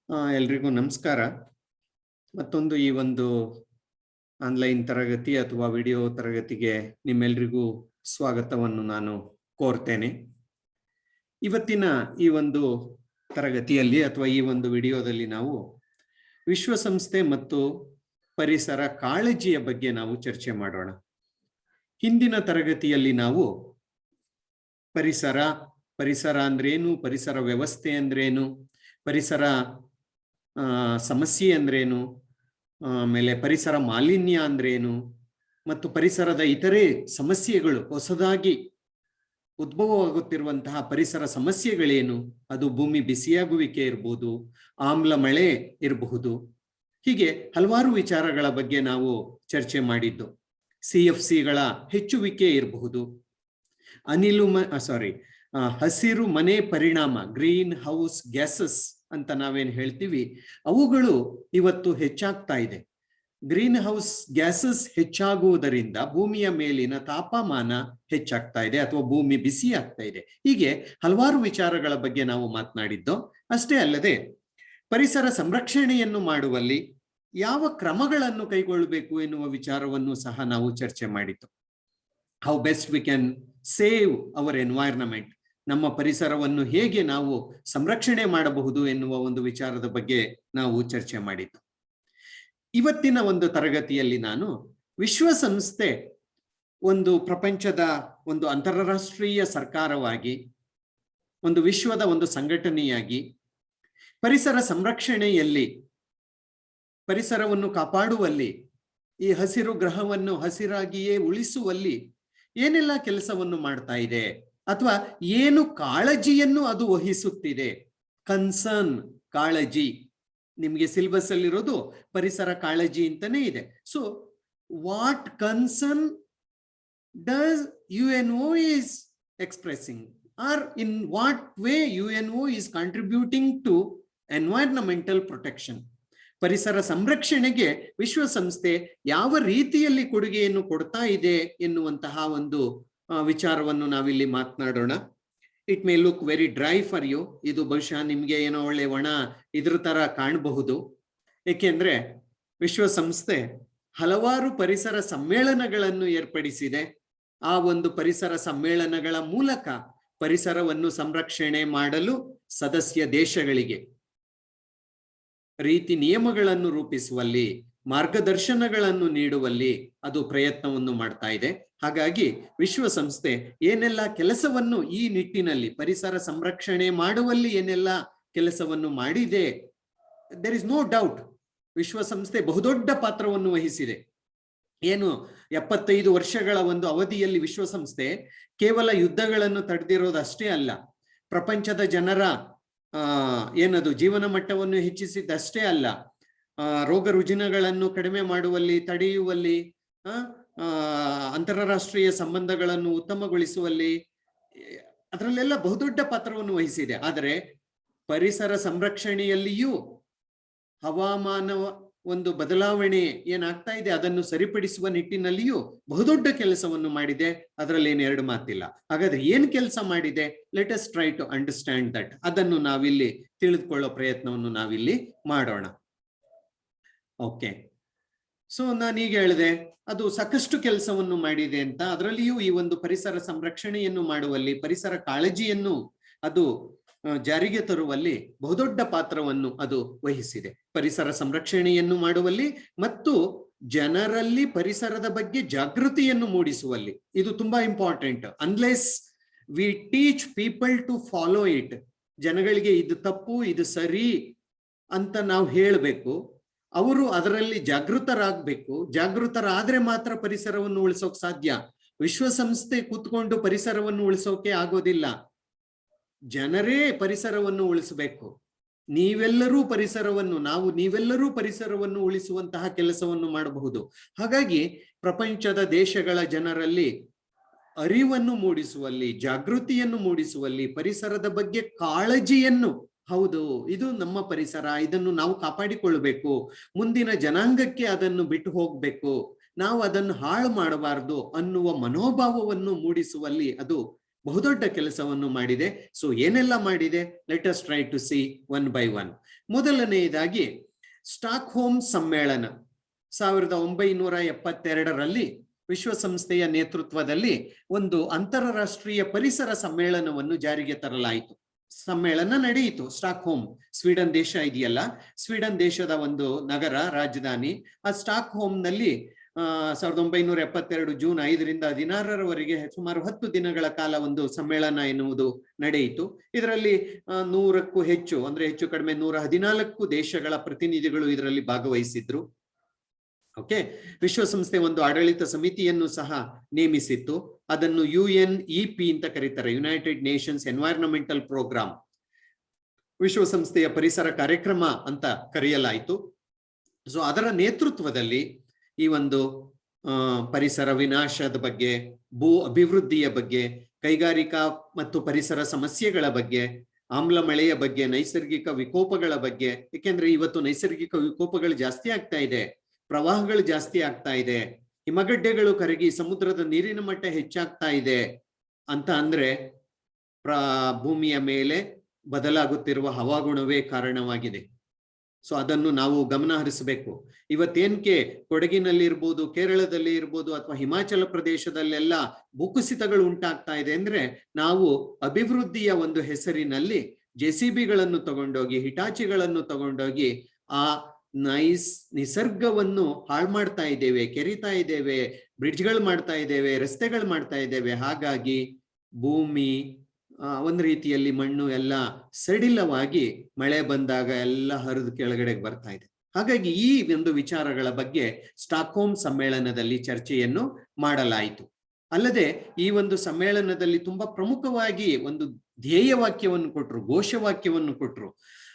ಎಲ್ರಿಗೂ ನಮಸ್ಕಾರ. ಮತ್ತೊಂದು ಈ ಒಂದು ಆನ್ಲೈನ್ ತರಗತಿ ಅಥವಾ ವಿಡಿಯೋ ತರಗತಿಗೆ ನಿಮ್ಮೆಲ್ರಿಗೂ ಸ್ವಾಗತವನ್ನು ನಾನು ಕೋರ್ತೇನೆ. ಇವತ್ತಿನ ಈ ಒಂದು ತರಗತಿಯಲ್ಲಿ ಅಥವಾ ಈ ಒಂದು ವಿಡಿಯೋದಲ್ಲಿ ನಾವು ವಿಶ್ವಸಂಸ್ಥೆ ಮತ್ತು ಪರಿಸರ ಕಾಳಜಿಯ ಬಗ್ಗೆ ನಾವು ಚರ್ಚೆ ಮಾಡೋಣ. ಹಿಂದಿನ ತರಗತಿಯಲ್ಲಿ ನಾವು ಪರಿಸರ ಅಂದ್ರೇನು, ಪರಿಸರ ವ್ಯವಸ್ಥೆ ಅಂದ್ರೇನು, ಪರಿಸರ ಸಮಸ್ಯೆ ಅಂದ್ರೇನು, ಆಮೇಲೆ ಪರಿಸರ ಮಾಲಿನ್ಯ ಅಂದ್ರೇನು ಮತ್ತು ಪರಿಸರದ ಇತರೆ ಸಮಸ್ಯೆಗಳು, ಹೊಸದಾಗಿ ಉದ್ಭವವಾಗುತ್ತಿರುವಂತಹ ಪರಿಸರ ಸಮಸ್ಯೆಗಳೇನು, ಅದು ಭೂಮಿ ಬಿಸಿಯಾಗುವಿಕೆ ಇರಬಹುದು, ಆಮ್ಲ ಮಳೆ ಇರಬಹುದು, ಹೀಗೆ ಹಲವಾರು ವಿಚಾರಗಳ ಬಗ್ಗೆ ನಾವು ಚರ್ಚೆ ಮಾಡಿದ್ದು. CFCಗಳ ಹೆಚ್ಚುವಿಕೆ ಇರಬಹುದು, ಹಸಿರು ಮನೆ ಪರಿಣಾಮ, ಗ್ರೀನ್ ಹೌಸ್ ಗ್ಯಾಸಸ್ ಅಂತ ನಾವೇನ್ ಹೇಳ್ತೀವಿ, ಅವುಗಳು ಇವತ್ತು ಹೆಚ್ಚಾಗ್ತಾ ಇದೆ. ಗ್ರೀನ್ ಹೌಸ್ ಗ್ಯಾಸಸ್ ಹೆಚ್ಚಾಗುವುದರಿಂದ ಭೂಮಿಯ ಮೇಲಿನ ತಾಪಮಾನ ಹೆಚ್ಚಾಗ್ತಾ ಇದೆ ಅಥವಾ ಭೂಮಿ ಬಿಸಿ ಆಗ್ತಾ ಇದೆ. ಹೀಗೆ ಹಲವಾರು ವಿಚಾರಗಳ ಬಗ್ಗೆ ನಾವು ಮಾತನಾಡಿದ್ದು. ಅಷ್ಟೇ ಅಲ್ಲದೆ ಪರಿಸರ ಸಂರಕ್ಷಣೆಯನ್ನು ಮಾಡುವಲ್ಲಿ ಯಾವ ಕ್ರಮಗಳನ್ನು ಕೈಗೊಳ್ಳಬೇಕು ಎನ್ನುವ ವಿಚಾರವನ್ನು ಸಹ ನಾವು ಚರ್ಚೆ ಮಾಡಿದ್ದು. How best we can save hour environment, ನಮ್ಮ ಪರಿಸರವನ್ನು ಹೇಗೆ ನಾವು ಸಂರಕ್ಷಣೆ ಮಾಡಬಹುದು ಎನ್ನುವ ಒಂದು ವಿಚಾರದ ಬಗ್ಗೆ ನಾವು ಚರ್ಚೆ ಮಾಡಿದ್ದು. ಇವತ್ತಿನ ಒಂದು ತರಗತಿಯಲ್ಲಿ ನಾನು ವಿಶ್ವಸಂಸ್ಥೆ ಒಂದು ಪ್ರಪಂಚದ ಒಂದು ಅಂತಾರಾಷ್ಟ್ರೀಯ ಸರ್ಕಾರವಾಗಿ, ಒಂದು ವಿಶ್ವದ ಒಂದು ಸಂಘಟನೆಯಾಗಿ ಪರಿಸರ ಸಂರಕ್ಷಣೆಯಲ್ಲಿ, ಪರಿಸರವನ್ನು ಕಾಪಾಡುವಲ್ಲಿ, ಈ ಹಸಿರು ಗ್ರಹವನ್ನು ಹಸಿರಾಗಿಯೇ ಉಳಿಸುವಲ್ಲಿ ಏನೆಲ್ಲ ಕೆಲಸವನ್ನು ಮಾಡ್ತಾ ಇದೆ ಅಥವಾ ಏನು ಕಾಳಜಿಯನ್ನು ಅದು ವಹಿಸುತ್ತಿದೆ. ಕನ್ಸರ್ನ್, ಕಾಳಜಿ, ನಿಮಗೆ ಸಿಲೆಬಸ್ ಅಲ್ಲಿರೋದು ಪರಿಸರ ಕಾಳಜಿ ಅಂತಾನೆ ಇದೆ. So what concern does UNO is expressing, or in what way UNO is contributing to environmental protection. ಪರಿಸರ ಸಂರಕ್ಷಣೆಗೆ ವಿಶ್ವಸಂಸ್ಥೆ ಯಾವ ರೀತಿಯಲ್ಲಿ ಕೊಡುಗೆಯನ್ನು ಕೊಡ್ತಾ ಇದೆ ಎನ್ನುವಂತಹ ಒಂದು ವಿಚಾರವನ್ನು ನಾವಿಲ್ಲಿ ಮಾತನಾಡೋಣ. It may look very dry for you. ಇದು ಬಹುಶಃ ನಿಮ್ಗೆ ಏನೋ ಒಳ್ಳೆ ಒಣ ಇದ್ರ ತರ ಕಾಣಬಹುದು. ಏಕೆಂದ್ರೆ ವಿಶ್ವಸಂಸ್ಥೆ ಹಲವಾರು ಪರಿಸರ ಸಮ್ಮೇಳನಗಳನ್ನು ಏರ್ಪಡಿಸಿದೆ. ಆ ಒಂದು ಪರಿಸರ ಸಮ್ಮೇಳನಗಳ ಮೂಲಕ ಪರಿಸರವನ್ನು ಸಂರಕ್ಷಣೆ ಮಾಡಲು ಸದಸ್ಯ ದೇಶಗಳಿಗೆ ರೀತಿ ನಿಯಮಗಳನ್ನು ರೂಪಿಸುವಲ್ಲಿ, ಮಾರ್ಗದರ್ಶನಗಳನ್ನು ನೀಡುವಲ್ಲಿ ಅದು ಪ್ರಯತ್ನವನ್ನು ಮಾಡ್ತಾ ಇದೆ. ಹಾಗಾಗಿ ವಿಶ್ವಸಂಸ್ಥೆ ಏನೆಲ್ಲ ಕೆಲಸವನ್ನು ಈ ನಿಟ್ಟಿನಲ್ಲಿ ಪರಿಸರ ಸಂರಕ್ಷಣೆ ಮಾಡುವಲ್ಲಿ ಏನೆಲ್ಲ ಕೆಲಸವನ್ನು ಮಾಡಿದೆ, ದೇರ್ ಇಸ್ ನೋ ಡೌಟ್ ವಿಶ್ವಸಂಸ್ಥೆ ಬಹುದೊಡ್ಡ ಪಾತ್ರವನ್ನು ವಹಿಸಿದೆ. ಏನು 75 ವರ್ಷಗಳ ಒಂದು ಅವಧಿಯಲ್ಲಿ ವಿಶ್ವಸಂಸ್ಥೆ ಕೇವಲ ಯುದ್ಧಗಳನ್ನು ತಡೆದಿರೋದಷ್ಟೇ ಅಲ್ಲ, ಪ್ರಪಂಚದ ಜನರ ಏನದು ಜೀವನ ಮಟ್ಟವನ್ನು ಹೆಚ್ಚಿಸಿದ್ದಷ್ಟೇ ಅಲ್ಲ, ರೋಗ ರುಜಿನಗಳನ್ನು ಕಡಿಮೆ ಮಾಡುವಲ್ಲಿ, ತಡೆಯುವಲ್ಲಿ, ಅಂತಾರಾಷ್ಟ್ರೀಯ ಸಂಬಂಧಗಳನ್ನು ಉತ್ತಮಗೊಳಿಸುವಲ್ಲಿ, ಅದರಲ್ಲೆಲ್ಲ ಬಹುದೊಡ್ಡ ಪಾತ್ರವನ್ನು ವಹಿಸಿದೆ. ಆದರೆ ಪರಿಸರ ಸಂರಕ್ಷಣೆಯಲ್ಲಿಯೂ ಹವಾಮಾನ ಒಂದು ಬದಲಾವಣೆ ಏನಾಗ್ತಾ ಇದೆ ಅದನ್ನು ಸರಿಪಡಿಸುವ ನಿಟ್ಟಿನಲ್ಲಿಯೂ ಬಹುದೊಡ್ಡ ಕೆಲಸವನ್ನು ಮಾಡಿದೆ. ಅದರಲ್ಲಿ ಎರಡು ಮಾತಿಲ್ಲ. ಹಾಗಾದ್ರೆ ಏನ್ ಕೆಲಸ ಮಾಡಿದೆ? Let us try to understand that. ಅದನ್ನು ನಾವಿಲ್ಲಿ ತಿಳಿದುಕೊಳ್ಳೋ ಪ್ರಯತ್ನವನ್ನು ನಾವಿಲ್ಲಿ ಮಾಡೋಣ. ಓಕೆ, ಸೊ ನಾನೀಗ ಹೇಳಿದೆ ಅದು ಸಾಕಷ್ಟು ಕೆಲಸವನ್ನು ಮಾಡಿದೆ ಅಂತ. ಅದರಲ್ಲಿಯೂ ಈ ಒಂದು ಪರಿಸರ ಸಂರಕ್ಷಣೆಯನ್ನು ಮಾಡುವಲ್ಲಿ, ಪರಿಸರ ಕಾಳಜಿಯನ್ನು ಅದು ಜಾರಿಗೆ ತರುವಲ್ಲಿ ಬಹುದೊಡ್ಡ ಪಾತ್ರವನ್ನು ಅದು ವಹಿಸಿದೆ. ಪರಿಸರ ಸಂರಕ್ಷಣೆಯನ್ನು ಮಾಡುವಲ್ಲಿ ಮತ್ತು ಜನರಲ್ಲಿ ಪರಿಸರದ ಬಗ್ಗೆ ಜಾಗೃತಿಯನ್ನು ಮೂಡಿಸುವಲ್ಲಿ ಇದು ತುಂಬಾ important. Unless we teach people to follow it, ಜನಗಳಿಗೆ ಇದು ತಪ್ಪು ಇದು ಸರಿ ಅಂತ ನಾವು ಹೇಳಬೇಕು, ಅವರು ಅದರಲ್ಲಿ ಜಾಗೃತರಾಗಬೇಕು. ಜಾಗೃತರಾದ್ರೆ ಮಾತ್ರ ಪರಿಸರವನ್ನು ಉಳಿಸೋಕೆ ಸಾಧ್ಯ. ವಿಶ್ವಸಂಸ್ಥೆ ಕೂತ್ಕೊಂಡು ಪರಿಸರವನ್ನು ಉಳಿಸೋಕೆ ಆಗೋದಿಲ್ಲ, ಜನರೇ ಪರಿಸರವನ್ನು ಉಳಿಸಬೇಕು. ನೀವೆಲ್ಲರೂ ಪರಿಸರವನ್ನು ಉಳಿಸುವಂತಹ ಕೆಲಸವನ್ನು ಮಾಡಬಹುದು. ಹಾಗಾಗಿ ಪ್ರಪಂಚದ ದೇಶಗಳ ಜನರಲ್ಲಿ ಅರಿವನ್ನು ಮೂಡಿಸುವಲ್ಲಿ, ಜಾಗೃತಿಯನ್ನು ಮೂಡಿಸುವಲ್ಲಿ, ಪರಿಸರದ ಬಗ್ಗೆ ಕಾಳಜಿಯನ್ನು, ಹೌದು ಇದು ನಮ್ಮ ಪರಿಸರ, ಇದನ್ನು ನಾವು ಕಾಪಾಡಿಕೊಳ್ಳಬೇಕು, ಮುಂದಿನ ಜನಾಂಗಕ್ಕೆ ಅದನ್ನು ಬಿಟ್ಟು ಹೋಗ್ಬೇಕು, ನಾವು ಅದನ್ನು ಹಾಳು ಮಾಡಬಾರದು ಅನ್ನುವ ಮನೋಭಾವವನ್ನು ಮೂಡಿಸುವಲ್ಲಿ ಅದು ಬಹುದೊಡ್ಡ ಕೆಲಸವನ್ನು ಮಾಡಿದೆ. ಸೊ ಏನೆಲ್ಲ ಮಾಡಿದೆ, let us try to see one by one. ಮೊದಲನೆಯದಾಗಿ ಸ್ಟಾಕ್ಹೋಮ್ ಸಮ್ಮೇಳನ 1972ರಲ್ಲಿ ವಿಶ್ವಸಂಸ್ಥೆಯ ನೇತೃತ್ವದಲ್ಲಿ ಒಂದು ಅಂತಾರಾಷ್ಟ್ರೀಯ ಪರಿಸರ ಸಮ್ಮೇಳನವನ್ನು ಜಾರಿಗೆ ತರಲಾಯಿತು. ಸಮ್ಮೇಳನ ನಡೆಯಿತು. ಸ್ಟಾಕ್ಹೋಮ್ ಸ್ವೀಡನ್ ದೇಶ ಇದೆಯಲ್ಲ, ಸ್ವೀಡನ್ ದೇಶದ ಒಂದು ನಗರ ರಾಜಧಾನಿ. ಆ ಸ್ಟಾಕ್ಹೋಮ್ ನಲ್ಲಿ 1972 ಜೂನ್ 5ರಿಂದ 16ರವರೆಗೆ ಸುಮಾರು 10 ದಿನಗಳ ಕಾಲ ಒಂದು ಸಮ್ಮೇಳನ ಎನ್ನುವುದು ನಡೆಯಿತು. ಇದರಲ್ಲಿ 100ಕ್ಕೂ ಹೆಚ್ಚು, ಅಂದ್ರೆ ಹೆಚ್ಚು ಕಡಿಮೆ 114 ದೇಶಗಳ ಪ್ರತಿನಿಧಿಗಳು ಇದರಲ್ಲಿ ಭಾಗವಹಿಸಿದ್ರು. ಓಕೆ, ವಿಶ್ವಸಂಸ್ಥೆ ಒಂದು ಆಡಳಿತ ಸಮಿತಿಯನ್ನು ಸಹ ನೇಮಿಸಿತ್ತು. ಅದನ್ನು UNEP ಅಂತ ಕರೀತಾರೆ, ಯುನೈಟೆಡ್ ನೇಷನ್ಸ್ ಎನ್ವೈರನ್ಮೆಂಟಲ್ ಪ್ರೋಗ್ರಾಮ್, ವಿಶ್ವಸಂಸ್ಥೆಯ ಪರಿಸರ ಕಾರ್ಯಕ್ರಮ ಅಂತ ಕರೆಯಲಾಯಿತು. ಸೊ ಅದರ ನೇತೃತ್ವದಲ್ಲಿ ಈ ಒಂದು ಪರಿಸರ ವಿನಾಶದ ಬಗ್ಗೆ, ಭೂ ಅಭಿವೃದ್ಧಿಯ ಬಗ್ಗೆ, ಕೈಗಾರಿಕಾ ಮತ್ತು ಪರಿಸರ ಸಮಸ್ಯೆಗಳ ಬಗ್ಗೆ, ಆಮ್ಲ ಮಳೆಯ ಬಗ್ಗೆ, ನೈಸರ್ಗಿಕ ವಿಕೋಪಗಳ ಬಗ್ಗೆ, ಏಕೆಂದ್ರೆ ಇವತ್ತು ನೈಸರ್ಗಿಕ ವಿಕೋಪಗಳು ಜಾಸ್ತಿ ಆಗ್ತಾ ಇದೆ, ಪ್ರವಾಹಗಳು ಜಾಸ್ತಿ ಆಗ್ತಾ ಇದೆ, ಹಿಮಗಡ್ಡೆಗಳು ಕರಗಿ ಸಮುದ್ರದ ನೀರಿನ ಮಟ್ಟ ಹೆಚ್ಚಾಗ್ತಾ ಇದೆ ಅಂತ ಅಂದ್ರೆ ಭೂಮಿಯ ಮೇಲೆ ಬದಲಾಗುತ್ತಿರುವ ಹವಾಗುಣವೇ ಕಾರಣವಾಗಿದೆ. ಸೊ ಅದನ್ನು ನಾವು ಗಮನ ಹರಿಸಬೇಕು. ಇವತ್ತೇನ್ಕೆ ಕೊಡಗಿನಲ್ಲಿ ಇರ್ಬೋದು, ಕೇರಳದಲ್ಲಿ ಇರ್ಬೋದು, ಅಥವಾ ಹಿಮಾಚಲ ಪ್ರದೇಶದಲ್ಲೆಲ್ಲ ಭೂಕುಸಿತಗಳು ಉಂಟಾಗ್ತಾ ಇದೆ ಅಂದ್ರೆ ನಾವು ಅಭಿವೃದ್ಧಿಯ ಒಂದು ಹೆಸರಿನಲ್ಲಿ JCBಗಳನ್ನು ತಗೊಂಡೋಗಿ, ಹಿಟಾಚಿಗಳನ್ನು ತಗೊಂಡೋಗಿ ಆ ನಿಸರ್ಗವನ್ನು ಹಾಳು ಮಾಡ್ತಾ ಇದ್ದೇವೆ, ಕೆರಿತಾ ಇದ್ದೇವೆ, ಬ್ರಿಡ್ಜ್ಗಳು ಮಾಡ್ತಾ ಇದ್ದೇವೆ, ರಸ್ತೆಗಳು ಮಾಡ್ತಾ ಇದ್ದೇವೆ. ಹಾಗಾಗಿ ಭೂಮಿ ಒಂದು ರೀತಿಯಲ್ಲಿ ಮಣ್ಣು ಎಲ್ಲ ಸಡಿಲವಾಗಿ ಮಳೆ ಬಂದಾಗ ಎಲ್ಲ ಹರಿದು ಕೆಳಗಡೆಗೆ ಬರ್ತಾ ಇದೆ. ಹಾಗಾಗಿ ಈ ಒಂದು ವಿಚಾರಗಳ ಬಗ್ಗೆ ಸ್ಟಾಕ್ಹೋಮ್ ಸಮ್ಮೇಳನದಲ್ಲಿ ಚರ್ಚೆಯನ್ನು ಮಾಡಲಾಯಿತು. ಅಲ್ಲದೆ ಈ ಒಂದು ಸಮ್ಮೇಳನದಲ್ಲಿ ತುಂಬಾ ಪ್ರಮುಖವಾಗಿ ಒಂದು ಧ್ಯೇಯವಾಕ್ಯವನ್ನು ಕೊಟ್ರು, ಘೋಷವಾಕ್ಯವನ್ನು ಕೊಟ್ರು.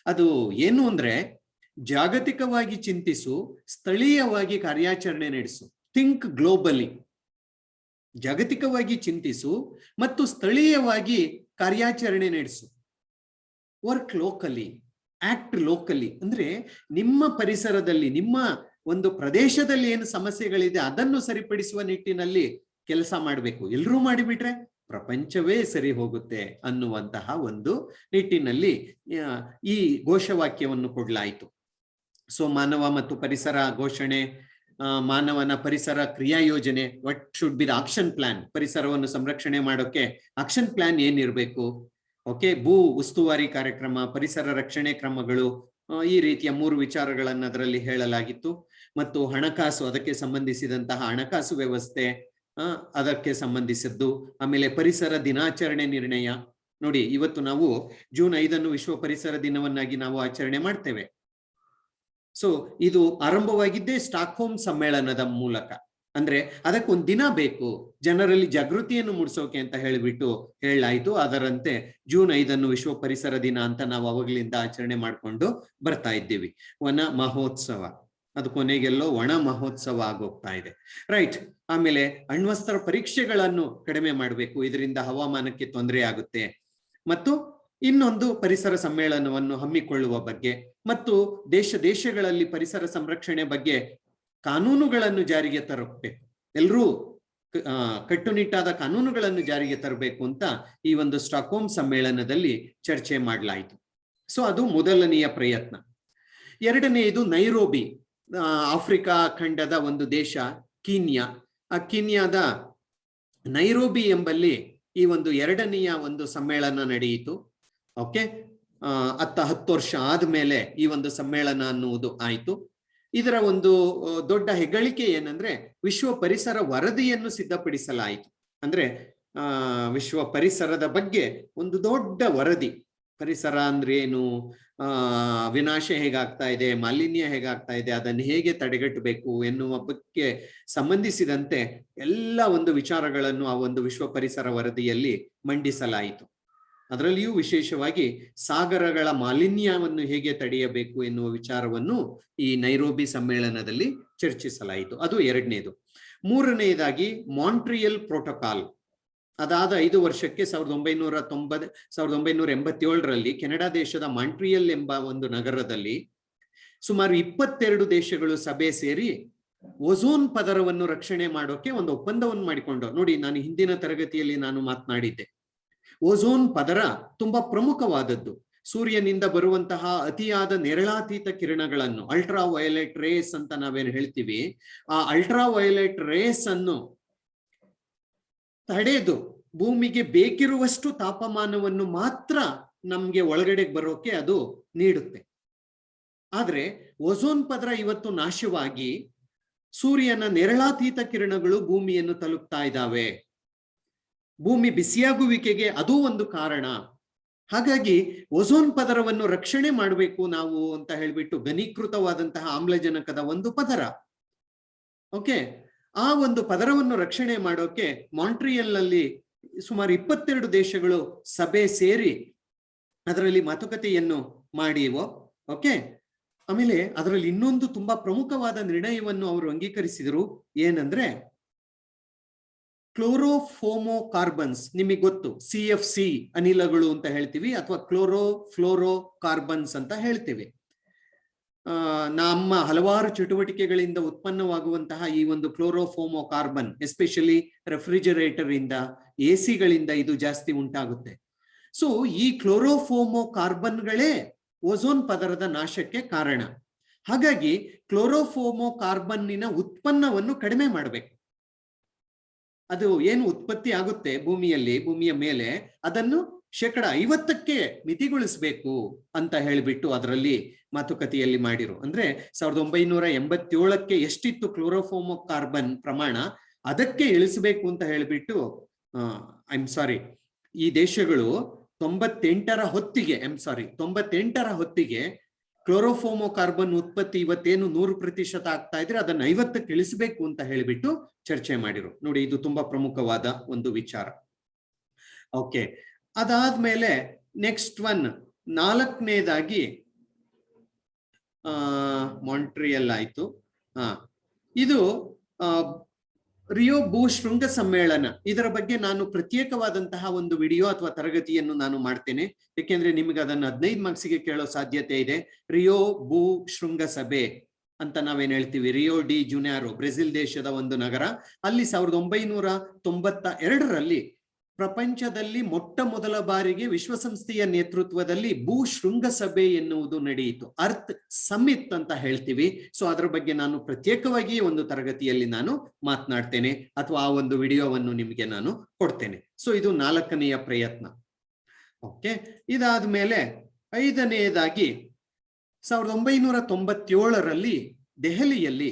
ಅದು ಏನು ಅಂದ್ರೆ, ಜಾಗತಿಕವಾಗಿ ಚಿಂತಿಸು, ಸ್ಥಳೀಯವಾಗಿ ಕಾರ್ಯಾಚರಣೆ ನಡೆಸು. Think globally. ಜಾಗತಿಕವಾಗಿ ಚಿಂತಿಸು ಮತ್ತು ಸ್ಥಳೀಯವಾಗಿ ಕಾರ್ಯಾಚರಣೆ ನಡೆಸು. Work locally, act locally. ಅಂದ್ರೆ ನಿಮ್ಮ ಪರಿಸರದಲ್ಲಿ, ನಿಮ್ಮ ಒಂದು ಪ್ರದೇಶದಲ್ಲಿ ಏನು ಸಮಸ್ಯೆಗಳಿದೆ ಅದನ್ನು ಸರಿಪಡಿಸುವ ನಿಟ್ಟಿನಲ್ಲಿ ಕೆಲಸ ಮಾಡಬೇಕು. ಎಲ್ಲರೂ ಮಾಡಿಬಿಟ್ರೆ ಪ್ರಪಂಚವೇ ಸರಿ ಹೋಗುತ್ತೆ ಅನ್ನುವಂತಹ ಒಂದು ನಿಟ್ಟಿನಲ್ಲಿ ಈ ಘೋಷವಾಕ್ಯವನ್ನು ಕೊಡಲಾಯಿತು. ಸೊ ಮಾನವ ಮತ್ತು ಪರಿಸರ ಘೋಷಣೆ, ಮಾನವನ ಪರಿಸರ ಕ್ರಿಯಾ ಯೋಜನೆ, what should be the action plan, ಪರಿಸರವನ್ನು ಸಂರಕ್ಷಣೆ ಮಾಡೋಕೆ ಆಕ್ಷನ್ ಪ್ಲಾನ್ ಏನಿರಬೇಕು. ಓಕೆ, ಭೂ ಉಸ್ತುವಾರಿ ಕಾರ್ಯಕ್ರಮ, ಪರಿಸರ ರಕ್ಷಣೆ ಕ್ರಮಗಳು, ಈ ರೀತಿಯ 3 ವಿಚಾರಗಳನ್ನು ಅದರಲ್ಲಿ ಹೇಳಲಾಗಿತ್ತು. ಮತ್ತು ಹಣಕಾಸು, ಅದಕ್ಕೆ ಸಂಬಂಧಿಸಿದಂತಹ ಹಣಕಾಸು ವ್ಯವಸ್ಥೆ ಅದಕ್ಕೆ ಸಂಬಂಧಿಸಿದ್ದು. ಆಮೇಲೆ ಪರಿಸರ ದಿನಾಚರಣೆ ನಿರ್ಣಯ. ನೋಡಿ, ಇವತ್ತು ನಾವು ಜೂನ್ 5 ವಿಶ್ವ ಪರಿಸರ ದಿನವನ್ನಾಗಿ ನಾವು ಆಚರಣೆ ಮಾಡ್ತೇವೆ. ಸೊ ಇದು ಆರಂಭವಾಗಿದ್ದೇ ಸ್ಟಾಕ್ಹೋಮ್ ಸಮ್ಮೇಳನದ ಮೂಲಕ. ಅಂದ್ರೆ ಅದಕ್ಕೊಂದು ದಿನ ಬೇಕು ಜನರಲ್ಲಿ ಜಾಗೃತಿಯನ್ನು ಮೂಡಿಸೋಕೆ ಅಂತ ಹೇಳಿಬಿಟ್ಟು ಹೇಳಲಾಯಿತು. ಅದರಂತೆ ಜೂನ್ 5 ವಿಶ್ವ ಪರಿಸರ ದಿನ ಅಂತ ನಾವು ಅವಾಗಲಿಂದ ಆಚರಣೆ ಮಾಡ್ಕೊಂಡು ಬರ್ತಾ ಇದ್ದೀವಿ. ವನ ಮಹೋತ್ಸವ, ಅದು ಕೊನೆಗೆಲ್ಲೋ ಒಣ ಮಹೋತ್ಸವ ಆಗೋಗ್ತಾ ಇದೆ, ರೈಟ್. ಆಮೇಲೆ ಅಣ್ವಸ್ತ್ರ ಪರೀಕ್ಷೆಗಳನ್ನು ಕಡಿಮೆ ಮಾಡಬೇಕು, ಇದರಿಂದ ಹವಾಮಾನಕ್ಕೆ ತೊಂದರೆ ಆಗುತ್ತೆ. ಮತ್ತು ಇನ್ನೊಂದು ಪರಿಸರ ಸಮ್ಮೇಳನವನ್ನು ಹಮ್ಮಿಕೊಳ್ಳುವ ಬಗ್ಗೆ ಮತ್ತು ದೇಶಗಳಲ್ಲಿ ಪರಿಸರ ಸಂರಕ್ಷಣೆ ಬಗ್ಗೆ ಕಾನೂನುಗಳನ್ನು ಜಾರಿಗೆ ತರಬೇಕು. ಎಲ್ಲರೂ ಕಟ್ಟುನಿಟ್ಟಾದ ಕಾನೂನುಗಳನ್ನು ಜಾರಿಗೆ ತರಬೇಕು ಅಂತ ಈ ಒಂದು ಸ್ಟಾಕ್ಹೋಮ್ ಸಮ್ಮೇಳನದಲ್ಲಿ ಚರ್ಚೆ ಮಾಡಲಾಯಿತು. ಸೊ ಅದು ಮೊದಲನೆಯ ಪ್ರಯತ್ನ. ಎರಡನೆಯದು ನೈರೋಬಿ, ಆಫ್ರಿಕಾ ಖಂಡದ ಒಂದು ದೇಶ ಕೀನ್ಯಾ. ಆ ಕೀನ್ಯಾದ ನೈರೋಬಿ ಎಂಬಲ್ಲಿ ಈ ಒಂದು ಎರಡನೆಯ ಒಂದು ಸಮ್ಮೇಳನ ನಡೆಯಿತು. ಓಕೆ, 10 ವರ್ಷ ಆದ್ಮೇಲೆ ಈ ಒಂದು ಸಮ್ಮೇಳನ ಅನ್ನುವುದು ಆಯಿತು. ಇದರ ಒಂದು ದೊಡ್ಡ ಹೆಗ್ಗಳಿಕೆ ಏನಂದ್ರೆ, ವಿಶ್ವ ಪರಿಸರ ವರದಿಯನ್ನು ಸಿದ್ಧಪಡಿಸಲಾಯಿತು. ಅಂದ್ರೆ ವಿಶ್ವ ಪರಿಸರದ ಬಗ್ಗೆ ಒಂದು ದೊಡ್ಡ ವರದಿ. ಪರಿಸರ ಅಂದ್ರೆ ಏನು, ವಿನಾಶ ಹೇಗಾಗ್ತಾ ಇದೆ, ಮಾಲಿನ್ಯ ಹೇಗಾಗ್ತಾ ಇದೆ, ಅದನ್ನು ಹೇಗೆ ತಡೆಗಟ್ಟಬೇಕು ಎನ್ನುವ ಬಗ್ಗೆ ಸಂಬಂಧಿಸಿದಂತೆ ಎಲ್ಲ ಒಂದು ವಿಚಾರಗಳನ್ನು ಆ ಒಂದು ವಿಶ್ವ ಪರಿಸರ ವರದಿಯಲ್ಲಿ ಮಂಡಿಸಲಾಯಿತು. ಅದರಲ್ಲಿಯೂ ವಿಶೇಷವಾಗಿ ಸಾಗರಗಳ ಮಾಲಿನ್ಯವನ್ನು ಹೇಗೆ ತಡೆಯಬೇಕು ಎನ್ನುವ ವಿಚಾರವನ್ನು ಈ ನೈರೋಬಿ ಸಮ್ಮೇಳನದಲ್ಲಿ ಚರ್ಚಿಸಲಾಯಿತು. ಅದು ಎರಡನೇದು. ಮೂರನೆಯದಾಗಿ ಮಾಂಟ್ರಿಯಲ್ ಪ್ರೋಟೋಕಾಲ್. ಅದಾದ 5 ವರ್ಷಕ್ಕೆ 1987ರಲ್ಲಿ ಕೆನಡಾ ದೇಶದ ಮಾಂಟ್ರಿಯಲ್ ಎಂಬ ಒಂದು ನಗರದಲ್ಲಿ ಸುಮಾರು 22 ದೇಶಗಳು ಸಭೆ ಸೇರಿ ಓಝೋನ್ ಪದರವನ್ನು ರಕ್ಷಣೆ ಮಾಡೋಕೆ ಒಂದು ಒಪ್ಪಂದವನ್ನು ಮಾಡಿಕೊಂಡು. ನೋಡಿ, ನಾನು ಹಿಂದಿನ ತರಗತಿಯಲ್ಲಿ ನಾನು ಮಾತನಾಡಿದ್ದೆ, ಓಝೋನ್ ಪದರ ತುಂಬಾ ಪ್ರಮುಖವಾದದ್ದು. ಸೂರ್ಯನಿಂದ ಬರುವಂತಹ ಅತಿಯಾದ ನೇರಳಾತೀತ ಕಿರಣಗಳನ್ನು, ಅಲ್ಟ್ರಾ ವಯೋಲೆಟ್ ರೇಸ್ ಅಂತ ನಾವೇನು ಹೇಳ್ತೀವಿ, ಆ ಅಲ್ಟ್ರಾ ವಯೋಲೆಟ್ ರೇಸ್ ಅನ್ನು ತಡೆದು ಭೂಮಿಗೆ ಬೇಕಿರುವಷ್ಟು ತಾಪಮಾನವನ್ನು ಮಾತ್ರ ನಮ್ಗೆ ಒಳಗಡೆ ಬರೋಕೆ ಅದು ನೀಡುತ್ತೆ. ಆದ್ರೆ ಓಝೋನ್ ಪದರ ಇವತ್ತು ನಾಶವಾಗಿ ಸೂರ್ಯನ ನೇರಳಾತೀತ ಕಿರಣಗಳು ಭೂಮಿಯನ್ನು ತಲುಪ್ತಾ ಇದ್ದಾವೆ. ಭೂಮಿ ಬಿಸಿಯಾಗುವಿಕೆಗೆ ಅದು ಒಂದು ಕಾರಣ. ಹಾಗಾಗಿ ಓಝೋನ್ ಪದರವನ್ನು ರಕ್ಷಣೆ ಮಾಡಬೇಕು ನಾವು ಅಂತ ಹೇಳ್ಬಿಟ್ಟು ಘನೀಕೃತವಾದಂತಹ ಆಮ್ಲಜನಕದ ಒಂದು ಪದರ, ಓಕೆ, ಆ ಒಂದು ಪದರವನ್ನು ರಕ್ಷಣೆ ಮಾಡೋಕೆ ಮಾಂಟ್ರಿಯಲ್ ನಲ್ಲಿ ಸುಮಾರು 22 ದೇಶಗಳು ಸಭೆ ಸೇರಿ ಅದರಲ್ಲಿ ಮಾತುಕತೆಯನ್ನು ಮಾಡಿವೋ. ಓಕೆ, ಆಮೇಲೆ ಅದರಲ್ಲಿ ಇನ್ನೊಂದು ತುಂಬಾ ಪ್ರಮುಖವಾದ ನಿರ್ಣಯವನ್ನು ಅವರು ಅಂಗೀಕರಿಸಿದರು. ಏನಂದ್ರೆ ಕ್ಲೋರೋಫೋಮೋ ಕಾರ್ಬನ್ಸ್, ನಿಮಗೆ ಗೊತ್ತು, CFC ಅನಿಲಗಳು ಅಂತ ಹೇಳ್ತೀವಿ, ಅಥವಾ ಫ್ಲೋರೋ ಕಾರ್ಬನ್ಸ್ ಅಂತ ಹೇಳ್ತೀವಿ. ನಮ್ಮ ಹಲವಾರು ಚಟುವಟಿಕೆಗಳಿಂದ ಉತ್ಪನ್ನವಾಗುವಂತಹ ಈ ಒಂದು ಕ್ಲೋರೋಫೋಮೋ ಕಾರ್ಬನ್, ಎಸ್ಪೆಷಲಿ ರೆಫ್ರಿಜರೇಟರ್ ಇಂದ, AC-ಗಳಿಂದ ಇದು ಜಾಸ್ತಿ ಉಂಟಾಗುತ್ತೆ. ಸೊ ಈ ಕ್ಲೋರೋಫೋಮೋ ಕಾರ್ಬನ್ಗಳೇ ಓಝೋನ್ ಪದರದ ನಾಶಕ್ಕೆ ಕಾರಣ. ಹಾಗಾಗಿ ಕ್ಲೋರೋಫೋಮೋ ಕಾರ್ಬನ್ನಿನ ಉತ್ಪನ್ನವನ್ನು ಕಡಿಮೆ ಮಾಡಬೇಕು. ಅದು ಏನು ಉತ್ಪತ್ತಿ ಆಗುತ್ತೆ ಭೂಮಿಯಲ್ಲಿ, ಭೂಮಿಯ ಮೇಲೆ, ಅದನ್ನು 50%ಕ್ಕೆ ಮಿತಿಗೊಳಿಸಬೇಕು ಅಂತ ಹೇಳಿಬಿಟ್ಟು ಅದರಲ್ಲಿ ಮಾತುಕತೆಯಲ್ಲಿ ಮಾಡಿರು. ಅಂದ್ರೆ 1987ಕ್ಕೆ ಎಷ್ಟಿತ್ತು ಕ್ಲೋರೋಫೋಮೋ ಕಾರ್ಬನ್ ಪ್ರಮಾಣ, ಅದಕ್ಕೆ ಇಳಿಸಬೇಕು ಅಂತ ಹೇಳಿಬಿಟ್ಟು ಈ ದೇಶಗಳು 98ರ ಹೊತ್ತಿಗೆ ಕ್ಲೋರೋಫೋಮೋ ಕಾರ್ಬನ್ ಉತ್ಪತ್ತಿ ಇವತ್ತೇನು 100% ಆಗ್ತಾ ಇದ್ರೆ ಅದನ್ನ 50ಕ್ಕೆ ಇಳಿಸಬೇಕು ಅಂತ ಹೇಳಿಬಿಟ್ಟು ಚರ್ಚೆ ಮಾಡಿರು. ನೋಡಿ, ಇದು ತುಂಬಾ ಪ್ರಮುಖವಾದ ಒಂದು ವಿಚಾರ. ಓಕೆ, ಅದಾದ್ಮೇಲೆ ನೆಕ್ಸ್ಟ್ ಒನ್, 4ನೇದಾಗಿ ಮಾಂಟ್ರಿಯಲ್ ಆಯ್ತು. ಇದು ರಿಯೋ ಭೂ ಶೃಂಗ ಸಮ್ಮೇಳನ. ಇದರ ಬಗ್ಗೆ ನಾನು ಪ್ರತ್ಯೇಕವಾದಂತಹ ಒಂದು ವಿಡಿಯೋ ಅಥವಾ ತರಗತಿಯನ್ನು ನಾನು ಮಾಡ್ತೇನೆ, ಯಾಕೆಂದ್ರೆ ನಿಮಗೆ ಅದನ್ನು 15 ಮಾರ್ಕ್ಸಿಗೆ ಕೇಳೋ ಸಾಧ್ಯತೆ ಇದೆ. ರಿಯೋ ಭೂ ಶೃಂಗ ಸಭೆ ಅಂತ ನಾವೇನ್ ಹೇಳ್ತೀವಿ, ರಿಯೋ ಡಿ ಜುನ್ಯಾರೋ, ಬ್ರೆಜಿಲ್ ದೇಶದ ಒಂದು ನಗರ. ಅಲ್ಲಿ 1992ರಲ್ಲಿ ಪ್ರಪಂಚದಲ್ಲಿ ಮೊಟ್ಟ ಮೊದಲ ಬಾರಿಗೆ ವಿಶ್ವಸಂಸ್ಥೆಯ ನೇತೃತ್ವದಲ್ಲಿ ಭೂ ಶೃಂಗ ಸಭೆ ಎನ್ನುವುದು ನಡೆಯಿತು. ಅರ್ತ್ ಸಮಿಟ್ ಅಂತ ಹೇಳ್ತೀವಿ. ಸೊ ಅದರ ಬಗ್ಗೆ ನಾನು ಪ್ರತ್ಯೇಕವಾಗಿ ಒಂದು ತರಗತಿಯಲ್ಲಿ ನಾನು ಮಾತನಾಡ್ತೇನೆ, ಅಥವಾ ಆ ಒಂದು ವಿಡಿಯೋವನ್ನು ನಿಮಗೆ ನಾನು ಕೊಡ್ತೇನೆ. ಸೊ ಇದು 4ನೆಯ ಪ್ರಯತ್ನ. ಓಕೆ, ಇದಾದ್ಮೇಲೆ 5ನೇದಾಗಿ 1997ರಲ್ಲಿ ದೆಹಲಿಯಲ್ಲಿ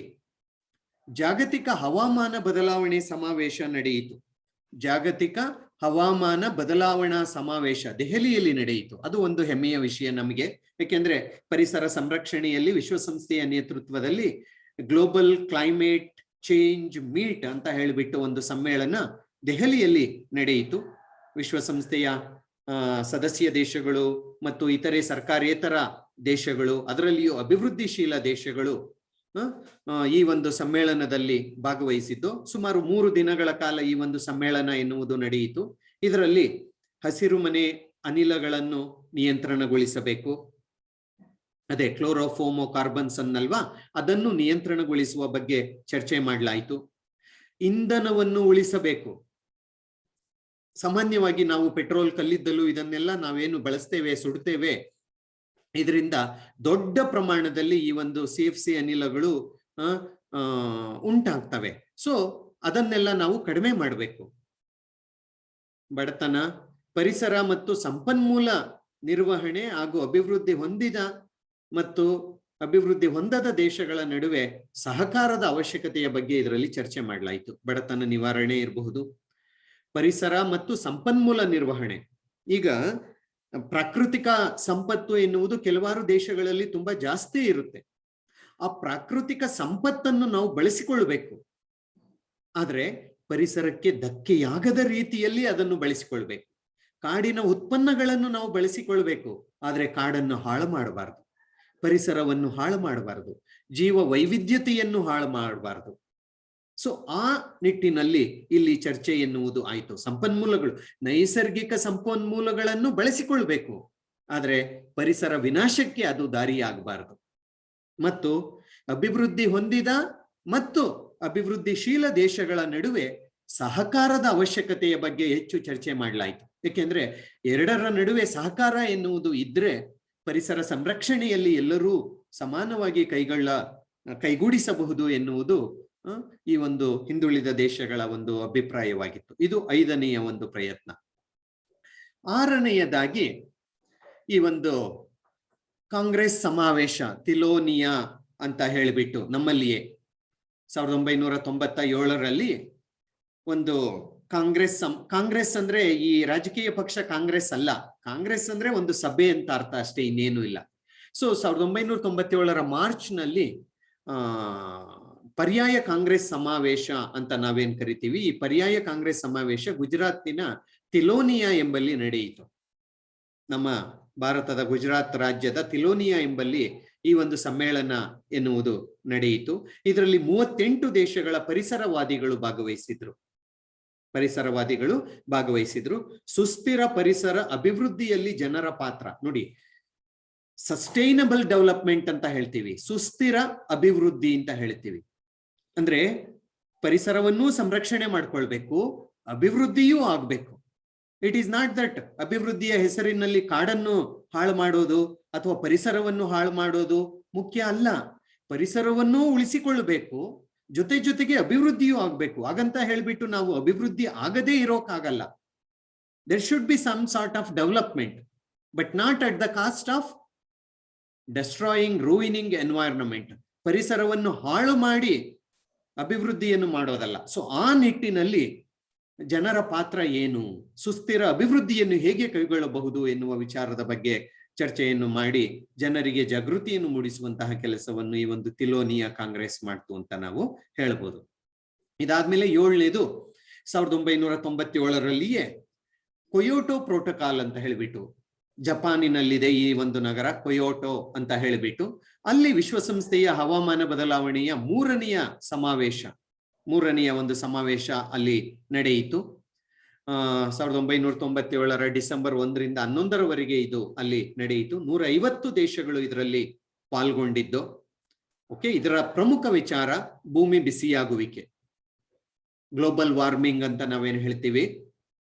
ಜಾಗತಿಕ ಹವಾಮಾನ ಬದಲಾವಣೆ ಸಮಾವೇಶ ನಡೆಯಿತು. ಜಾಗತಿಕ ಹವಾಮಾನ ಬದಲಾವಣಾ ಸಮಾವೇಶ ದೆಹಲಿಯಲ್ಲಿ ನಡೆಯಿತು. ಅದು ಒಂದು ಹೆಮ್ಮೆಯ ವಿಷಯ ನಮಗೆ, ಯಾಕೆಂದ್ರೆ ಪರಿಸರ ಸಂರಕ್ಷಣೆಯಲ್ಲಿ ವಿಶ್ವಸಂಸ್ಥೆಯ ನೇತೃತ್ವದಲ್ಲಿ ಗ್ಲೋಬಲ್ ಕ್ಲೈಮೇಟ್ ಚೇಂಜ್ ಮೀಟ್ ಅಂತ ಹೇಳಿಬಿಟ್ಟು ಒಂದು ಸಮ್ಮೇಳನ ದೆಹಲಿಯಲ್ಲಿ ನಡೆಯಿತು. ವಿಶ್ವಸಂಸ್ಥೆಯ ಸದಸ್ಯ ದೇಶಗಳು ಮತ್ತು ಇತರೆ ಸರ್ಕಾರೇತರ ದೇಶಗಳು, ಅದರಲ್ಲಿಯೂ ಅಭಿವೃದ್ಧಿಶೀಲ ದೇಶಗಳು ಈ ಒಂದು ಸಮ್ಮೇಳನದಲ್ಲಿ ಭಾಗವಹಿಸಿದ್ದು. ಸುಮಾರು 3 ದಿನಗಳ ಕಾಲ ಈ ಒಂದು ಸಮ್ಮೇಳನ ಎನ್ನುವುದು ನಡೆಯಿತು. ಇದರಲ್ಲಿ ಹಸಿರುಮನೆ ಅನಿಲಗಳನ್ನು ನಿಯಂತ್ರಣಗೊಳಿಸಬೇಕು, ಅದೇ ಕ್ಲೋರೋಫೋಮೋ ಕಾರ್ಬನ್ಸ್ ಅನ್ನಲ್ವಾ, ಅದನ್ನು ನಿಯಂತ್ರಣಗೊಳಿಸುವ ಬಗ್ಗೆ ಚರ್ಚೆ ಮಾಡಲಾಯಿತು. ಇಂಧನವನ್ನು ಉಳಿಸಬೇಕು. ಸಾಮಾನ್ಯವಾಗಿ ನಾವು ಪೆಟ್ರೋಲ್, ಕಲ್ಲಿದ್ದಲು ಇದನ್ನೆಲ್ಲ ನಾವೇನು ಬಳಸ್ತೇವೆ, ಸುಡ್ತೇವೆ, ಇದರಿಂದ ದೊಡ್ಡ ಪ್ರಮಾಣದಲ್ಲಿ ಈ ಒಂದು CFC ಅನಿಲಗಳು ಉಂಟಾಗ್ತವೆ. ಸೊ ಅದನ್ನೆಲ್ಲ ನಾವು ಕಡಿಮೆ ಮಾಡಬೇಕು. ಬಡತನ, ಪರಿಸರ ಮತ್ತು ಸಂಪನ್ಮೂಲ ನಿರ್ವಹಣೆ ಹಾಗೂ ಅಭಿವೃದ್ಧಿ ಹೊಂದಿದ ಮತ್ತು ಅಭಿವೃದ್ಧಿ ಹೊಂದದ ದೇಶಗಳ ನಡುವೆ ಸಹಕಾರದ ಅವಶ್ಯಕತೆಯ ಬಗ್ಗೆ ಇದರಲ್ಲಿ ಚರ್ಚೆ ಮಾಡಲಾಯಿತು. ಬಡತನ ನಿವಾರಣೆ ಇರಬಹುದು, ಪರಿಸರ ಮತ್ತು ಸಂಪನ್ಮೂಲ ನಿರ್ವಹಣೆ. ಈಗ ಪ್ರಾಕೃತಿಕ ಸಂಪತ್ತು ಎನ್ನುವುದು ಕೆಲವಾರು ದೇಶಗಳಲ್ಲಿ ತುಂಬಾ ಜಾಸ್ತಿ ಇರುತ್ತೆ. ಆ ಪ್ರಾಕೃತಿಕ ಸಂಪತ್ತನ್ನು ನಾವು ಬಳಸಿಕೊಳ್ಬೇಕು, ಆದ್ರೆ ಪರಿಸರಕ್ಕೆ ಧಕ್ಕೆಯಾಗದ ರೀತಿಯಲ್ಲಿ ಅದನ್ನು ಬಳಸಿಕೊಳ್ಬೇಕು. ಕಾಡಿನ ಉತ್ಪನ್ನಗಳನ್ನು ನಾವು ಬಳಸಿಕೊಳ್ಬೇಕು, ಆದ್ರೆ ಕಾಡನ್ನು ಹಾಳು ಮಾಡಬಾರದು, ಪರಿಸರವನ್ನು ಹಾಳು ಮಾಡಬಾರದು, ಜೀವ ವೈವಿಧ್ಯತೆಯನ್ನು ಹಾಳು ಮಾಡಬಾರದು. ಸೊ ಆ ನಿಟ್ಟಿನಲ್ಲಿ ಇಲ್ಲಿ ಚರ್ಚೆ ಎನ್ನುವುದು ಆಯಿತು. ಸಂಪನ್ಮೂಲಗಳು, ನೈಸರ್ಗಿಕ ಸಂಪನ್ಮೂಲಗಳನ್ನು ಬಳಸಿಕೊಳ್ಬೇಕು, ಆದ್ರೆ ಪರಿಸರ ವಿನಾಶಕ್ಕೆ ಅದು ದಾರಿಯಾಗಬಾರದು. ಮತ್ತು ಅಭಿವೃದ್ಧಿ ಹೊಂದಿದ ಮತ್ತು ಅಭಿವೃದ್ಧಿಶೀಲ ದೇಶಗಳ ನಡುವೆ ಸಹಕಾರದ ಅವಶ್ಯಕತೆಯ ಬಗ್ಗೆ ಹೆಚ್ಚು ಚರ್ಚೆ ಮಾಡಲಾಯಿತು. ಏಕೆಂದ್ರೆ ಎರಡರ ನಡುವೆ ಸಹಕಾರ ಎನ್ನುವುದು ಇದ್ರೆ ಪರಿಸರ ಸಂರಕ್ಷಣೆಯಲ್ಲಿ ಎಲ್ಲರೂ ಸಮಾನವಾಗಿ ಕೈಗೂಡಿಸಬಹುದು ಎನ್ನುವುದು ಈ ಒಂದು ಹಿಂದುಳಿದ ದೇಶಗಳ ಒಂದು ಅಭಿಪ್ರಾಯವಾಗಿತ್ತು. ಇದು 5ನೆಯ ಒಂದು ಪ್ರಯತ್ನ. 6ನೆಯದಾಗಿ ಈ ಒಂದು ಕಾಂಗ್ರೆಸ್ ಸಮಾವೇಶ ತಿಲೋನಿಯಾ ಅಂತ ಹೇಳಿಬಿಟ್ಟು ನಮ್ಮಲ್ಲಿಯೇ 1997ರಲ್ಲಿ ಒಂದು ಕಾಂಗ್ರೆಸ್ ಅಂದ್ರೆ ಈ ರಾಜಕೀಯ ಪಕ್ಷ ಕಾಂಗ್ರೆಸ್ ಅಲ್ಲ, ಕಾಂಗ್ರೆಸ್ ಅಂದ್ರೆ ಒಂದು ಸಭೆ ಅಂತ ಅರ್ಥ ಅಷ್ಟೇ, ಇನ್ನೇನು ಇಲ್ಲ. ಸೊ 1997ರ ಮಾರ್ಚ್ ನಲ್ಲಿ ಪರ್ಯಾಯ ಕಾಂಗ್ರೆಸ್ ಸಮಾವೇಶ ಅಂತ ನಾವೇನ್ ಕರಿತೀವಿ, ಈ ಪರ್ಯಾಯ ಕಾಂಗ್ರೆಸ್ ಸಮಾವೇಶ ಗುಜರಾತಿನ ತಿಲೋನಿಯಾ ಎಂಬಲ್ಲಿ ನಡೆಯಿತು. ನಮ್ಮ ಭಾರತದ ಗುಜರಾತ್ ರಾಜ್ಯದ ತಿಲೋನಿಯಾ ಎಂಬಲ್ಲಿ ಈ ಒಂದು ಸಮ್ಮೇಳನ ಎನ್ನುವುದು ನಡೆಯಿತು. ಇದರಲ್ಲಿ 38 ದೇಶಗಳ ಪರಿಸರವಾದಿಗಳು ಭಾಗವಹಿಸಿದ್ರು. ಸುಸ್ಥಿರ ಪರಿಸರ ಅಭಿವೃದ್ಧಿಯಲ್ಲಿ ಜನರ ಪಾತ್ರ ನೋಡಿ, ಸಸ್ಟೈನಬಲ್ ಡೆವಲಪ್ಮೆಂಟ್ ಅಂತ ಹೇಳ್ತೀವಿ, ಸುಸ್ಥಿರ ಅಭಿವೃದ್ಧಿ ಅಂತ ಹೇಳ್ತೀವಿ. ಅಂದ್ರೆ ಪರಿಸರವನ್ನೂ ಸಂರಕ್ಷಣೆ ಮಾಡ್ಕೊಳ್ಬೇಕು, ಅಭಿವೃದ್ಧಿಯೂ ಆಗ್ಬೇಕು. ಇಟ್ ಈಸ್ ನಾಟ್ ದಟ್ ಅಭಿವೃದ್ಧಿಯ ಹೆಸರಿನಲ್ಲಿ ಕಾಡನ್ನು ಹಾಳು ಮಾಡೋದು ಅಥವಾ ಪರಿಸರವನ್ನು ಹಾಳು ಮಾಡೋದು ಮುಖ್ಯ ಅಲ್ಲ. ಪರಿಸರವನ್ನೂ ಉಳಿಸಿಕೊಳ್ಳಬೇಕು, ಜೊತೆಗೆ ಅಭಿವೃದ್ಧಿಯೂ ಆಗ್ಬೇಕು. ಹಾಗಂತ ಹೇಳ್ಬಿಟ್ಟು ನಾವು ಅಭಿವೃದ್ಧಿ ಆಗದೇ ಇರೋಕ್ಕಾಗಲ್ಲ. There should be some sort of development, but not at the cost of destroying, ruining environment. ಪರಿಸರವನ್ನು ಹಾಳು ಮಾಡಿ ಅಭಿವೃದ್ಧಿಯನ್ನು ಮಾಡೋದಲ್ಲ. ಸೊ ಆ ನಿಟ್ಟಿನಲ್ಲಿ ಜನರ ಪಾತ್ರ ಏನು, ಸುಸ್ಥಿರ ಅಭಿವೃದ್ಧಿಯನ್ನು ಹೇಗೆ ಕೈಗೊಳ್ಳಬಹುದು ಎನ್ನುವ ವಿಚಾರದ ಬಗ್ಗೆ ಚರ್ಚೆಯನ್ನು ಮಾಡಿ ಜನರಿಗೆ ಜಾಗೃತಿಯನ್ನು ಮೂಡಿಸುವಂತಹ ಕೆಲಸವನ್ನು ಈ ಒಂದು ತಿಲೋನಿಯಾ ಕಾಂಗ್ರೆಸ್ ಮಾಡ್ತು ಅಂತ ನಾವು ಹೇಳ್ಬೋದು. ಇದಾದ್ಮೇಲೆ 7ನೇದು 1997ರಲ್ಲಿಯೇ ಕೊಯೋಟೋ ಪ್ರೋಟೋಕಾಲ್ ಅಂತ ಹೇಳಿಬಿಟ್ಟು, ಜಪಾನಿನಲ್ಲಿದೆ ಈ ಒಂದು ನಗರ ಕೊಯೋಟೋ ಅಂತ ಹೇಳಿಬಿಟ್ಟು, ಅಲ್ಲಿ ವಿಶ್ವಸಂಸ್ಥೆಯ ಹವಾಮಾನ ಬದಲಾವಣೆಯ 3ನೆಯ ಒಂದು ಸಮಾವೇಶ ಅಲ್ಲಿ ನಡೆಯಿತು. 1997ರ ಡಿಸೆಂಬರ್ 1ರಿಂದ 11ರವರೆಗೆ ಇದು ಅಲ್ಲಿ ನಡೆಯಿತು. 150 ದೇಶಗಳು ಇದರಲ್ಲಿ ಪಾಲ್ಗೊಂಡಿದ್ದು. ಓಕೆ, ಇದರ ಪ್ರಮುಖ ವಿಚಾರ ಭೂಮಿ ಬಿಸಿಯಾಗುವಿಕೆ, ಗ್ಲೋಬಲ್ ವಾರ್ಮಿಂಗ್ ಅಂತ ನಾವೇನು ಹೇಳ್ತೀವಿ,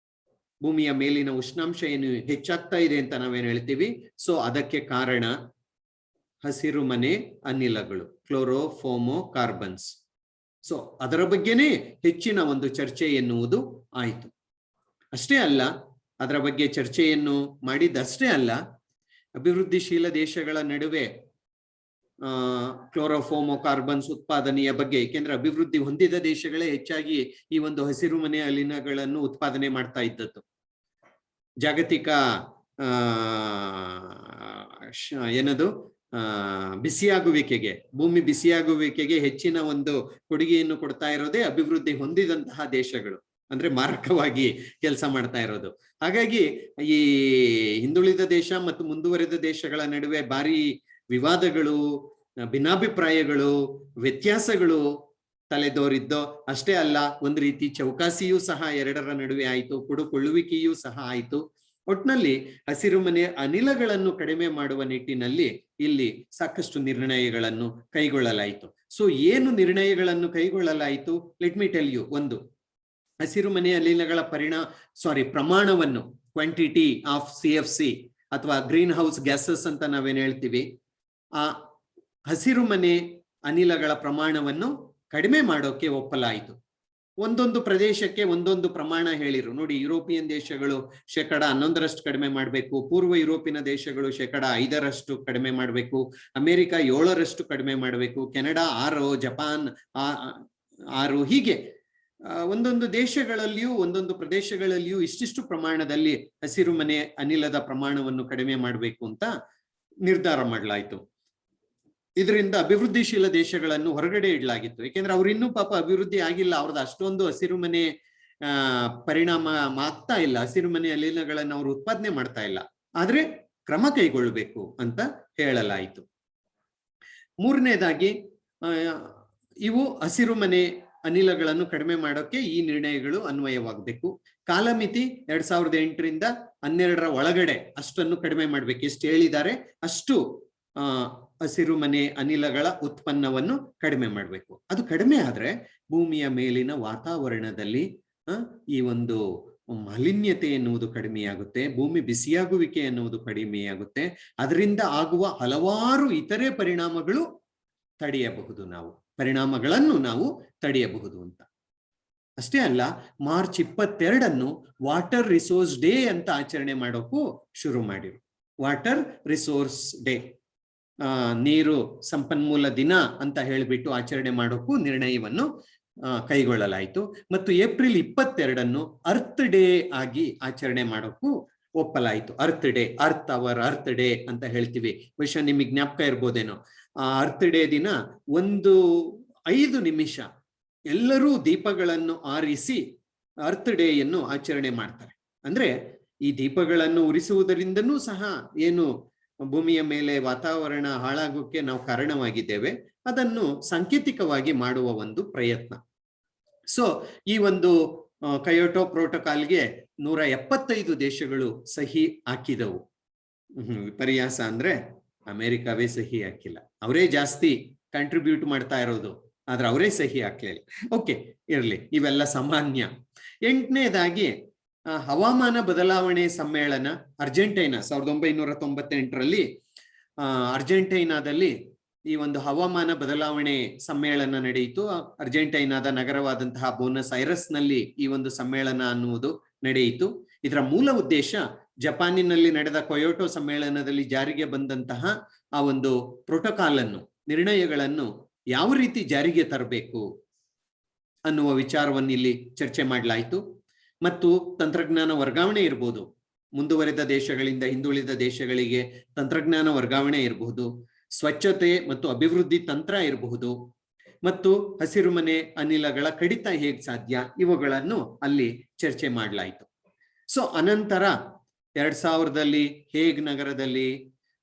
ಭೂಮಿಯ ಮೇಲಿನ ಉಷ್ಣಾಂಶ ಏನು ಹೆಚ್ಚಾಗ್ತಾ ಇದೆ ಅಂತ ನಾವೇನು ಹೇಳ್ತೀವಿ. ಸೊ ಅದಕ್ಕೆ ಕಾರಣ ಹಸಿರು ಮನೆ ಅನಿಲಗಳು, ಕ್ಲೋರೋಫೋಮೋ ಕಾರ್ಬನ್ಸ್. ಸೊ ಅದರ ಬಗ್ಗೆನೇ ಹೆಚ್ಚಿನ ಒಂದು ಚರ್ಚೆ ಎನ್ನುವುದು ಆಯಿತು. ಅಷ್ಟೇ ಅಲ್ಲ, ಅದರ ಬಗ್ಗೆ ಚರ್ಚೆಯನ್ನು ಮಾಡಿದ್ದಷ್ಟೇ ಅಲ್ಲ, ಅಭಿವೃದ್ಧಿಶೀಲ ದೇಶಗಳ ನಡುವೆ ಕ್ಲೋರೋಫೋಮೋ ಕಾರ್ಬನ್ಸ್ ಉತ್ಪಾದನೆಯ ಬಗ್ಗೆ, ಏಕೆಂದ್ರೆ ಅಭಿವೃದ್ಧಿ ಹೊಂದಿದ ದೇಶಗಳೇ ಹೆಚ್ಚಾಗಿ ಈ ಒಂದು ಹಸಿರು ಮನೆ ಅನಿಲಗಳನ್ನು ಉತ್ಪಾದನೆ ಮಾಡ್ತಾ ಇದ್ದದ್ದು. ಜಾಗತಿಕ ಬಿಸಿಯಾಗುವಿಕೆಗೆ, ಭೂಮಿ ಬಿಸಿಯಾಗುವಿಕೆಗೆ ಹೆಚ್ಚಿನ ಒಂದು ಕೊಡುಗೆಯನ್ನು ಕೊಡ್ತಾ ಇರೋದೇ ಅಭಿವೃದ್ಧಿ ಹೊಂದಿದಂತಹ ದೇಶಗಳು, ಅಂದ್ರೆ ಮಾರಕವಾಗಿ ಕೆಲಸ ಮಾಡ್ತಾ ಇರೋದು. ಹಾಗಾಗಿ ಈ ಹಿಂದುಳಿದ ದೇಶ ಮತ್ತು ಮುಂದುವರೆದ ದೇಶಗಳ ನಡುವೆ ಭಾರಿ ವಿವಾದಗಳು, ಭಿನ್ನಾಭಿಪ್ರಾಯಗಳು, ವ್ಯತ್ಯಾಸಗಳು ತಲೆದೋರಿದ್ದೋ. ಅಷ್ಟೇ ಅಲ್ಲ, ಒಂದು ರೀತಿ ಚೌಕಾಸಿಯೂ ಸಹ ಎರಡರ ನಡುವೆ ಆಯಿತು, ಕುಡುಕೊಳ್ಳುವಿಕೆಯೂ ಸಹ ಆಯಿತು. ಒಟ್ನಲ್ಲಿ ಹಸಿರು ಮನೆ ಅನಿಲಗಳನ್ನು ಕಡಿಮೆ ಮಾಡುವ ನಿಟ್ಟಿನಲ್ಲಿ ಇಲ್ಲಿ ಸಾಕಷ್ಟು ನಿರ್ಣಯಗಳನ್ನು ಕೈಗೊಳ್ಳಲಾಯಿತು. ಸೊ ಏನು ನಿರ್ಣಯಗಳನ್ನು ಕೈಗೊಳ್ಳಲಾಯಿತು? Let me tell you. ಒಂದು, ಹಸಿರು ಮನೆ ಅನಿಲಗಳ ಪ್ರಮಾಣವನ್ನು, ಕ್ವಾಂಟಿಟಿ ಆಫ್ CFC ಅಥವಾ ಗ್ರೀನ್ ಹೌಸ್ ಗ್ಯಾಸಸ್ ಅಂತ ನಾವೇನು ಹೇಳ್ತೀವಿ, ಆ ಹಸಿರು ಮನೆ ಅನಿಲಗಳ ಪ್ರಮಾಣವನ್ನು ಕಡಿಮೆ ಮಾಡೋಕೆ ಒಪ್ಪಲಾಯಿತು. ಒಂದೊಂದು ಪ್ರದೇಶಕ್ಕೆ ಒಂದೊಂದು ಪ್ರಮಾಣ ಹೇಳಿರು. ನೋಡಿ, ಯುರೋಪಿಯನ್ ದೇಶಗಳು 11% ಕಡಿಮೆ ಮಾಡಬೇಕು, ಪೂರ್ವ ಯುರೋಪಿನ ದೇಶಗಳು 5% ಕಡಿಮೆ ಮಾಡಬೇಕು, ಅಮೆರಿಕ 7% ಕಡಿಮೆ ಮಾಡಬೇಕು, ಕೆನಡಾ 6, ಜಪಾನ್ 6, ಹೀಗೆ ಒಂದೊಂದು ದೇಶಗಳಲ್ಲಿಯೂ ಒಂದೊಂದು ಪ್ರದೇಶಗಳಲ್ಲಿಯೂ ಇಷ್ಟಿಷ್ಟು ಪ್ರಮಾಣದಲ್ಲಿ ಹಸಿರು ಮನೆ ಅನಿಲದ ಪ್ರಮಾಣವನ್ನು ಕಡಿಮೆ ಮಾಡಬೇಕು ಅಂತ ನಿರ್ಧಾರ ಮಾಡಲಾಯಿತು. ಇದರಿಂದ ಅಭಿವೃದ್ಧಿಶೀಲ ದೇಶಗಳನ್ನು ಹೊರಗಡೆ ಇಡಲಾಗಿತ್ತು. ಯಾಕೆಂದ್ರೆ ಅವ್ರು ಇನ್ನೂ ಪಾಪ ಅಭಿವೃದ್ಧಿ ಆಗಿಲ್ಲ, ಅವ್ರದ್ದು ಅಷ್ಟೊಂದು ಹಸಿರು ಮನೆ ಪರಿಣಾಮ ಆಗ್ತಾ ಇಲ್ಲ, ಹಸಿರು ಮನೆ ಅನಿಲಗಳನ್ನು ಅವರು ಉತ್ಪಾದನೆ ಮಾಡ್ತಾ ಇಲ್ಲ. ಆದ್ರೆ ಕ್ರಮ ಕೈಗೊಳ್ಳಬೇಕು ಅಂತ ಹೇಳಲಾಯಿತು. 3ನೇದಾಗಿ, ಇವು ಹಸಿರು ಮನೆ ಅನಿಲಗಳನ್ನು ಕಡಿಮೆ ಮಾಡೋಕೆ ಈ ನಿರ್ಣಯಗಳು ಅನ್ವಯವಾಗಬೇಕು. ಕಾಲಮಿತಿ 2008ರಿಂದ 12ರ ಒಳಗಡೆ ಅಷ್ಟನ್ನು ಕಡಿಮೆ ಮಾಡ್ಬೇಕು. ಎಷ್ಟು ಹೇಳಿದ್ದಾರೆ ಅಷ್ಟು ಹಸಿರು ಮನೆ ಅನಿಲಗಳ ಉತ್ಪನ್ನವನ್ನು ಕಡಿಮೆ ಮಾಡಬೇಕು. ಅದು ಕಡಿಮೆ ಆದ್ರೆ ಭೂಮಿಯ ಮೇಲಿನ ವಾತಾವರಣದಲ್ಲಿ ಈ ಒಂದು ಮಾಲಿನ್ಯತೆ ಎನ್ನುವುದು ಕಡಿಮೆಯಾಗುತ್ತೆ, ಭೂಮಿ ಬಿಸಿಯಾಗುವಿಕೆ ಎನ್ನುವುದು ಕಡಿಮೆಯಾಗುತ್ತೆ. ಅದರಿಂದ ಆಗುವ ಹಲವಾರು ಇತರೆ ಪರಿಣಾಮಗಳನ್ನು ನಾವು ತಡೆಯಬಹುದು ಅಂತ. ಅಷ್ಟೇ ಅಲ್ಲ, ಮಾರ್ಚ್ 22 ವಾಟರ್ ರಿಸೋರ್ಸ್ ಡೇ ಅಂತ ಆಚರಣೆ ಮಾಡೋಕ್ಕೂ ಶುರು ಮಾಡಿರು. ವಾಟರ್ ರಿಸೋರ್ಸ್ ಡೇ, ನೀರು ಸಂಪನ್ಮೂಲ ದಿನ ಅಂತ ಹೇಳಿಬಿಟ್ಟು ಆಚರಣೆ ಮಾಡೋಕ್ಕೂ ನಿರ್ಣಯವನ್ನು ಕೈಗೊಳ್ಳಲಾಯಿತು. ಮತ್ತು ಏಪ್ರಿಲ್ 22 ಅರ್ತ್ ಡೇ ಆಗಿ ಆಚರಣೆ ಮಾಡೋಕ್ಕೂ ಒಪ್ಪಲಾಯಿತು. ಅರ್ತ್ ಡೇ, ಅರ್ತ್ ಡೇ ಅಂತ ಹೇಳ್ತೀವಿ. ಬಹುಶಃ ನಿಮಗೆ ಜ್ಞಾಪಕ ಇರ್ಬೋದೇನೋ, ಆ ಅರ್ತ್ ಡೇ ದಿನ 5 ನಿಮಿಷ ಎಲ್ಲರೂ ದೀಪಗಳನ್ನು ಆರಿಸಿ ಅರ್ತ್ ಡೇಯನ್ನು ಆಚರಣೆ ಮಾಡ್ತಾರೆ. ಅಂದ್ರೆ ಈ ದೀಪಗಳನ್ನು ಉರಿಸುವುದರಿಂದನೂ ಸಹ ಏನು ಭೂಮಿಯ ಮೇಲೆ ವಾತಾವರಣ ಹಾಳಾಗೋಕೆ ನಾವು ಕಾರಣವಾಗಿದ್ದೇವೆ, ಅದನ್ನು ಸಾಂಕೇತಿಕವಾಗಿ ಮಾಡುವ ಒಂದು ಪ್ರಯತ್ನ. ಸೊ ಈ ಒಂದು ಕಯೋಟೋ ಪ್ರೋಟೋಕಾಲ್ಗೆ 175 ದೇಶಗಳು ಸಹಿ ಹಾಕಿದವು. ವಿಪರ್ಯಾಸ ಅಂದ್ರೆ ಅಮೆರಿಕವೇ ಸಹಿ ಹಾಕಿಲ್ಲ. ಅವರೇ ಜಾಸ್ತಿ ಕಂಟ್ರಿಬ್ಯೂಟ್ ಮಾಡ್ತಾ ಇರೋದು, ಆದ್ರೆ ಅವರೇ ಸಹಿ ಹಾಕ್ಲಿಲ್ಲ. ಓಕೆ, ಇರ್ಲಿ, ಇವೆಲ್ಲ ಸಾಮಾನ್ಯ. 8ನೇದಾಗಿ ಹವಾಮಾನ ಬದಲಾವಣೆ ಸಮ್ಮೇಳನ ಅರ್ಜೆಂಟೈನಾ 1998ರಲ್ಲಿ ಅರ್ಜೆಂಟೈನಾದಲ್ಲಿ ಈ ಒಂದು ಹವಾಮಾನ ಬದಲಾವಣೆ ಸಮ್ಮೇಳನ ನಡೆಯಿತು. ಅರ್ಜೆಂಟೈನಾದ ನಗರವಾದಂತಹ ಬೋನಸ್ ಐರಸ್ ನಲ್ಲಿ ಈ ಒಂದು ಸಮ್ಮೇಳನ ಅನ್ನುವುದು ನಡೆಯಿತು. ಇದರ ಮೂಲ ಉದ್ದೇಶ ಜಪಾನಿನಲ್ಲಿ ನಡೆದ ಕೊಯೋಟೋ ಸಮ್ಮೇಳನದಲ್ಲಿ ಜಾರಿಗೆ ಬಂದಂತಹ ಆ ಒಂದು ಪ್ರೋಟೋಕಾಲ್ ಅನ್ನು, ನಿರ್ಣಯಗಳನ್ನು ಯಾವ ರೀತಿ ಜಾರಿಗೆ ತರಬೇಕು ಅನ್ನುವ ವಿಚಾರವನ್ನು ಇಲ್ಲಿ ಚರ್ಚೆ ಮಾಡಲಾಯಿತು. ಮತ್ತು ತಂತ್ರಜ್ಞಾನ ವರ್ಗಾವಣೆ ಇರಬಹುದು, ಮುಂದುವರೆದ ದೇಶಗಳಿಂದ ಹಿಂದುಳಿದ ದೇಶಗಳಿಗೆ ತಂತ್ರಜ್ಞಾನ ವರ್ಗಾವಣೆ ಇರಬಹುದು, ಸ್ವಚ್ಛತೆ ಮತ್ತು ಅಭಿವೃದ್ಧಿ ತಂತ್ರ ಇರಬಹುದು, ಮತ್ತು ಹಸಿರುಮನೆ ಅನಿಲಗಳ ಕಡಿತ ಹೇಗೆ ಸಾಧ್ಯ, ಇವುಗಳನ್ನು ಅಲ್ಲಿ ಚರ್ಚೆ ಮಾಡಲಾಯಿತು. ಸೊ ಅನಂತರ 2000ರಲ್ಲಿ ಹೇಗ್ ನಗರದಲ್ಲಿ,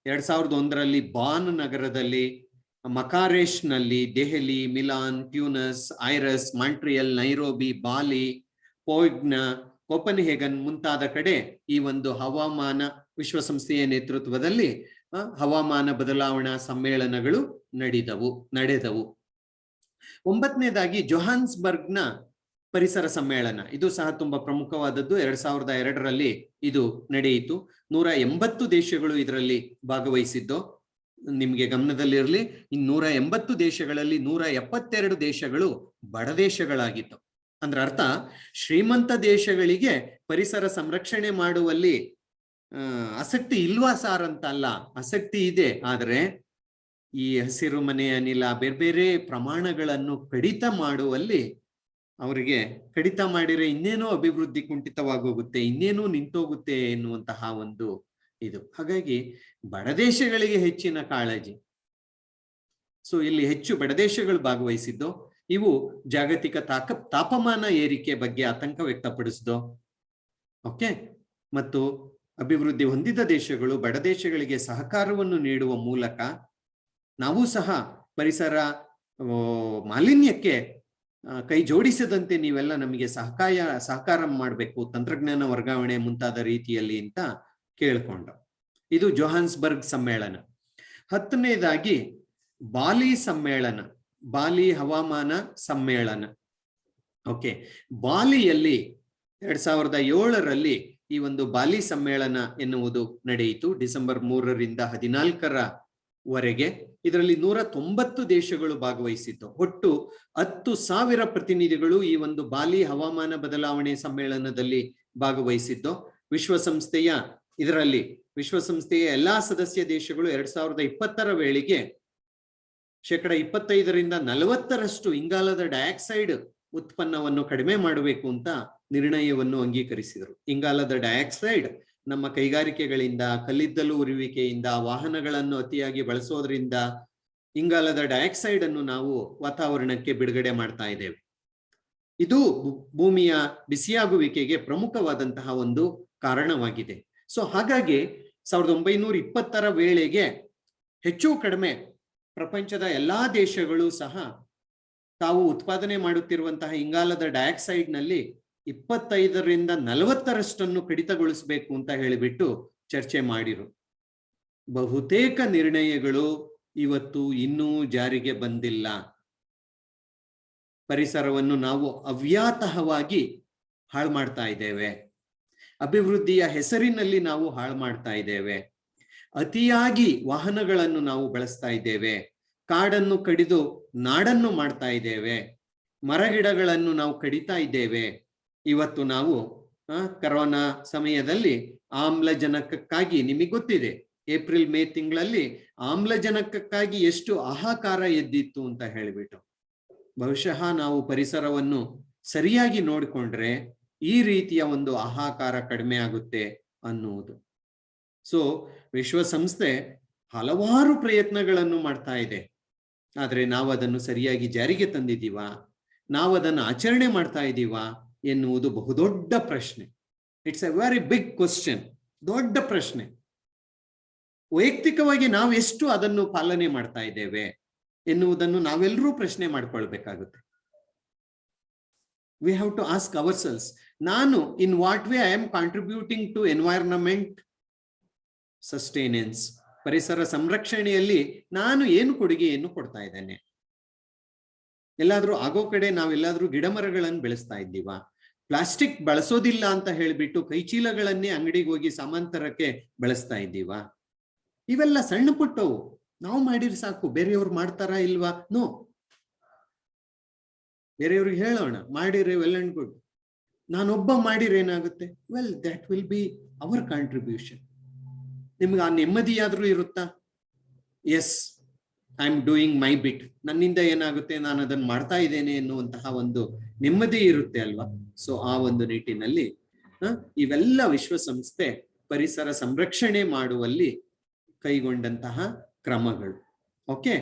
2001ರಲ್ಲಿ ಬಾನ್ ನಗರದಲ್ಲಿ, ಮಕಾರೇಶ್ ನಲ್ಲಿ, ದೆಹಲಿ, ಮಿಲಾನ್, ಟ್ಯೂನಸ್, ಐರಸ್, ಮಾಂಟ್ರಿಯಲ್, ನೈರೋಬಿ, ಬಾಲಿ, ಪೋಯ್ಗ್ನ, ಕೋಪನ್ಹೇಗನ್ ಮುಂತಾದ ಕಡೆ ಈ ಒಂದು ಹವಾಮಾನ ವಿಶ್ವಸಂಸ್ಥೆಯ ನೇತೃತ್ವದಲ್ಲಿ ಹವಾಮಾನ ಬದಲಾವಣಾ ಸಮ್ಮೇಳನಗಳು ನಡೆದವು. 9ನೇದಾಗಿ ಜೋಹಾನ್ಸ್ಬರ್ಗ್ನ ಪರಿಸರ ಸಮ್ಮೇಳನ, ಇದು ಸಹ ತುಂಬಾ ಪ್ರಮುಖವಾದದ್ದು. 2002ರಲ್ಲಿ ಇದು ನಡೆಯಿತು. 180 ದೇಶಗಳು ಇದರಲ್ಲಿ ಭಾಗವಹಿಸಿದ್ದು ನಿಮ್ಗೆ ಗಮನದಲ್ಲಿರಲಿ. 180 ದೇಶಗಳಲ್ಲಿ 172 ದೇಶಗಳು ಬಡ ದೇಶಗಳಾಗಿತ್ತು. ಅಂದ್ರೆ ಅರ್ಥ, ಶ್ರೀಮಂತ ದೇಶಗಳಿಗೆ ಪರಿಸರ ಸಂರಕ್ಷಣೆ ಮಾಡುವಲ್ಲಿ ಆಸಕ್ತಿ ಇಲ್ವಾ ಸಾರ್ ಅಂತ ಅಲ್ಲ, ಆಸಕ್ತಿ ಇದೆ. ಆದ್ರೆ ಈ ಹಸಿರು ಮನೆ ಅನಿಲ ಬೇರೆ ಬೇರೆ ಪ್ರಮಾಣಗಳನ್ನು ಕಡಿತ ಮಾಡುವಲ್ಲಿ ಅವರಿಗೆ ಕಡಿತ ಮಾಡಿದ್ರೆ ಇನ್ನೇನೋ ಅಭಿವೃದ್ಧಿ ಕುಂಠಿತವಾಗೋಗುತ್ತೆ, ಇನ್ನೇನೋ ನಿಂತೋಗುತ್ತೆ ಎನ್ನುವಂತಹ ಒಂದು ಇದು. ಹಾಗಾಗಿ ಬಡದೇಶಗಳಿಗೆ ಹೆಚ್ಚಿನ ಕಾಳಜಿ. ಸೊ ಇಲ್ಲಿ ಹೆಚ್ಚು ಬಡದೇಶಗಳು ಭಾಗವಹಿಸಿದ್ದು. ಇವು ಜಾಗತಿಕ ತಾಪಮಾನ ಏರಿಕೆ ಬಗ್ಗೆ ಆತಂಕ ವ್ಯಕ್ತಪಡಿಸಿದ್ದು. ಓಕೆ, ಮತ್ತು ಅಭಿವೃದ್ಧಿ ಹೊಂದಿದ ದೇಶಗಳು ಬಡ ದೇಶಗಳಿಗೆ ಸಹಕಾರವನ್ನು ನೀಡುವ ಮೂಲಕ ನಾವು ಸಹ ಪರಿಸರ ಮಾಲಿನ್ಯಕ್ಕೆ ಕೈ ಜೋಡಿಸದಂತೆ ನೀವೆಲ್ಲ ನಮಗೆ ಸಹಕಾರ ಮಾಡಬೇಕು, ತಂತ್ರಜ್ಞಾನ ವರ್ಗಾವಣೆ ಮುಂತಾದ ರೀತಿಯಲ್ಲಿ ಅಂತ ಕೇಳ್ಕೊಂಡ. ಇದು ಜೋಹಾನ್ಸ್ಬರ್ಗ್ ಸಮ್ಮೇಳನ. 10ನೇದಾಗಿ ಬಾಲಿ ಸಮ್ಮೇಳನ, ಬಾಲಿ ಹವಾಮಾನ ಸಮ್ಮೇಳನ. ಓಕೆ, ಬಾಲಿಯಲ್ಲಿ 2007ರಲ್ಲಿ ಈ ಒಂದು ಬಾಲಿ ಸಮ್ಮೇಳನ ಎನ್ನುವುದು ನಡೆಯಿತು. ಡಿಸೆಂಬರ್ 3ರಿಂದ 14ರವರೆಗೆ ಇದರಲ್ಲಿ 190 ದೇಶಗಳು ಭಾಗವಹಿಸಿದ್ದು. ಒಟ್ಟು 10,000 ಪ್ರತಿನಿಧಿಗಳು ಈ ಒಂದು ಬಾಲಿ ಹವಾಮಾನ ಬದಲಾವಣೆ ಸಮ್ಮೇಳನದಲ್ಲಿ ಭಾಗವಹಿಸಿದ್ದು. ವಿಶ್ವಸಂಸ್ಥೆಯ ಎಲ್ಲಾ ಸದಸ್ಯ ದೇಶಗಳು 2020ರ ವೇಳೆಗೆ 25%ರಿಂದ 40% ಇಂಗಾಲದ ಡೈಆಕ್ಸೈಡ್ ಉತ್ಪನ್ನವನ್ನು ಕಡಿಮೆ ಮಾಡಬೇಕು ಅಂತ ನಿರ್ಣಯವನ್ನು ಅಂಗೀಕರಿಸಿದರು. ಇಂಗಾಲದ ಡೈಆಕ್ಸೈಡ್ ನಮ್ಮ ಕೈಗಾರಿಕೆಗಳಿಂದ, ಕಲ್ಲಿದ್ದಲು ಉರುವಿಕೆಯಿಂದ, ವಾಹನಗಳನ್ನು ಅತಿಯಾಗಿ ಬಳಸೋದ್ರಿಂದ ಇಂಗಾಲದ ಡೈಆಕ್ಸೈಡ್ ಅನ್ನು ನಾವು ವಾತಾವರಣಕ್ಕೆ ಬಿಡುಗಡೆ ಮಾಡ್ತಾ ಇದ್ದೇವೆ. ಇದು ಭೂಮಿಯ ಬಿಸಿಯಾಗುವಿಕೆಗೆ ಪ್ರಮುಖವಾದಂತಹ ಒಂದು ಕಾರಣವಾಗಿದೆ. ಸೊ ಹಾಗಾಗಿ 1920ರ ವೇಳೆಗೆ ಹೆಚ್ಚು ಕಡಿಮೆ ಪ್ರಪಂಚದ ಎಲ್ಲಾ ದೇಶಗಳು ಸಹ ತಾವು ಉತ್ಪಾದನೆ ಮಾಡುತ್ತಿರುವಂತಹ ಇಂಗಾಲದ ಡೈಆಕ್ಸೈಡ್ ನಲ್ಲಿ 25%ರಿಂದ 40% ಕಡಿತಗೊಳಿಸಬೇಕು ಅಂತ ಹೇಳಿಬಿಟ್ಟು ಚರ್ಚೆ ಮಾಡಿರು. ಬಹುತೇಕ ನಿರ್ಣಯಗಳು ಇವತ್ತು ಇನ್ನೂ ಜಾರಿಗೆ ಬಂದಿಲ್ಲ. ಪರಿಸರವನ್ನು ನಾವು ಅವ್ಯಾತಹವಾಗಿ ಹಾಳು ಮಾಡ್ತಾ ಇದ್ದೇವೆ. ಅಭಿವೃದ್ಧಿಯ ಹೆಸರಿನಲ್ಲಿ ನಾವು ಹಾಳು ಮಾಡ್ತಾ ಇದ್ದೇವೆ. ಅತಿಯಾಗಿ ವಾಹನಗಳನ್ನು ನಾವು ಬಳಸ್ತಾ ಇದ್ದೇವೆ. ಕಾಡನ್ನು ಕಡಿದು ನಾಡನ್ನು ಮಾಡ್ತಾ ಇದ್ದೇವೆ. ಮರಗಿಡಗಳನ್ನು ನಾವು ಕಡಿತಾ ಇದ್ದೇವೆ. ಇವತ್ತು ನಾವು ಕರೋನಾ ಸಮಯದಲ್ಲಿ ಆಮ್ಲಜನಕಕ್ಕಾಗಿ, ನಿಮಗೆ ಗೊತ್ತಿದೆ, ಏಪ್ರಿಲ್ ಮೇ ತಿಂಗಳಲ್ಲಿ ಆಮ್ಲಜನಕಕ್ಕಾಗಿ ಎಷ್ಟು ಹಾಹಾಕಾರ ಎದ್ದಿತ್ತು ಅಂತ ಹೇಳಿಬಿಟ್ಟು. ಬಹುಶಃ ನಾವು ಪರಿಸರವನ್ನು ಸರಿಯಾಗಿ ನೋಡಿಕೊಂಡ್ರೆ ಈ ರೀತಿಯ ಒಂದು ಹಾಹಾಕಾರ ಕಡಿಮೆ ಆಗುತ್ತೆ ಅನ್ನುವುದು. ಸೊ ವಿಶ್ವಸಂಸ್ಥೆ ಹಲವಾರು ಪ್ರಯತ್ನಗಳನ್ನು ಮಾಡ್ತಾ ಇದೆ. ಆದ್ರೆ ನಾವು ಅದನ್ನು ಸರಿಯಾಗಿ ಜಾರಿಗೆ ತಂದಿದ್ದೀವಾ, ನಾವು ಅದನ್ನು ಆಚರಣೆ ಮಾಡ್ತಾ ಇದ್ದೀವಾ ಎನ್ನುವುದು ಬಹುದೊಡ್ಡ ಪ್ರಶ್ನೆ. It's a very big question, ದೊಡ್ಡ ಪ್ರಶ್ನೆ. ವೈಯಕ್ತಿಕವಾಗಿ ನಾವು ಎಷ್ಟು ಅದನ್ನು ಪಾಲನೆ ಮಾಡ್ತಾ ಇದ್ದೇವೆ ಎನ್ನುವುದನ್ನು ನಾವೆಲ್ಲರೂ ಪ್ರಶ್ನೆ ಮಾಡ್ಕೊಳ್ಬೇಕಾಗುತ್ತೆ. We have to ask ourselves, ನಾನು in what way I am contributing to environment sustenance, ಪರಿಸರ ಸಂರಕ್ಷಣೆಯಲ್ಲಿ ನಾನು ಏನು ಕೊಡುಗೆಯನ್ನು ಕೊಡ್ತಾ ಇದ್ದೇನೆ. ಎಲ್ಲಾದ್ರೂ ಆಗೋ ಕಡೆ ನಾವೆಲ್ಲಾದ್ರೂ ಗಿಡ ಮರಗಳನ್ನು ಬೆಳೆಸ್ತಾ ಇದ್ದೀವಾ? ಪ್ಲಾಸ್ಟಿಕ್ ಬಳಸೋದಿಲ್ಲ ಅಂತ ಹೇಳಿಬಿಟ್ಟು ಕೈಚೀಲಗಳನ್ನೇ ಅಂಗಡಿಗೆ ಹೋಗಿ ಸಾಮಾಂತರಕ್ಕೆ ಬಳಸ್ತಾ ಇದ್ದೀವಾ? ಇವೆಲ್ಲ ಸಣ್ಣ ಪುಟ್ಟವು, ನಾವು ಮಾಡಿದ್ರೆ ಸಾಕು. ಬೇರೆಯವ್ರು ಮಾಡ್ತಾರಾ ಇಲ್ವಾ? ನೋ. ಬೇರೆಯವ್ರಿಗೆ ಹೇಳೋಣ ಮಾಡಿದ್ರೆ ವೆಲ್ ಅಂಡ್ ಗುಡ್. ನಾನೊಬ್ಬ ಮಾಡಿದ್ರೆ ಏನಾಗುತ್ತೆ? Well, that will be our contribution. ನಿಮ್ಗೆ ಆ ನೆಮ್ಮದಿಯಾದ್ರೂ ಇರುತ್ತಾ? Yes, I am doing my bit. ನನ್ನಿಂದ ಏನಾಗುತ್ತೆ, ನಾನು ಅದನ್ನು ಮಾಡ್ತಾ ಇದ್ದೇನೆ ಎನ್ನುವಂತಹ ಒಂದು ನೆಮ್ಮದಿ ಇರುತ್ತೆ ಅಲ್ವಾ? ಸೊ ಆ ಒಂದು ನಿಟ್ಟಿನಲ್ಲಿ ಇವೆಲ್ಲ ವಿಶ್ವಸಂಸ್ಥೆ ಪರಿಸರ ಸಂರಕ್ಷಣೆ ಮಾಡುವಲ್ಲಿ ಕೈಗೊಂಡಂತಹ ಕ್ರಮಗಳು. ಓಕೆ,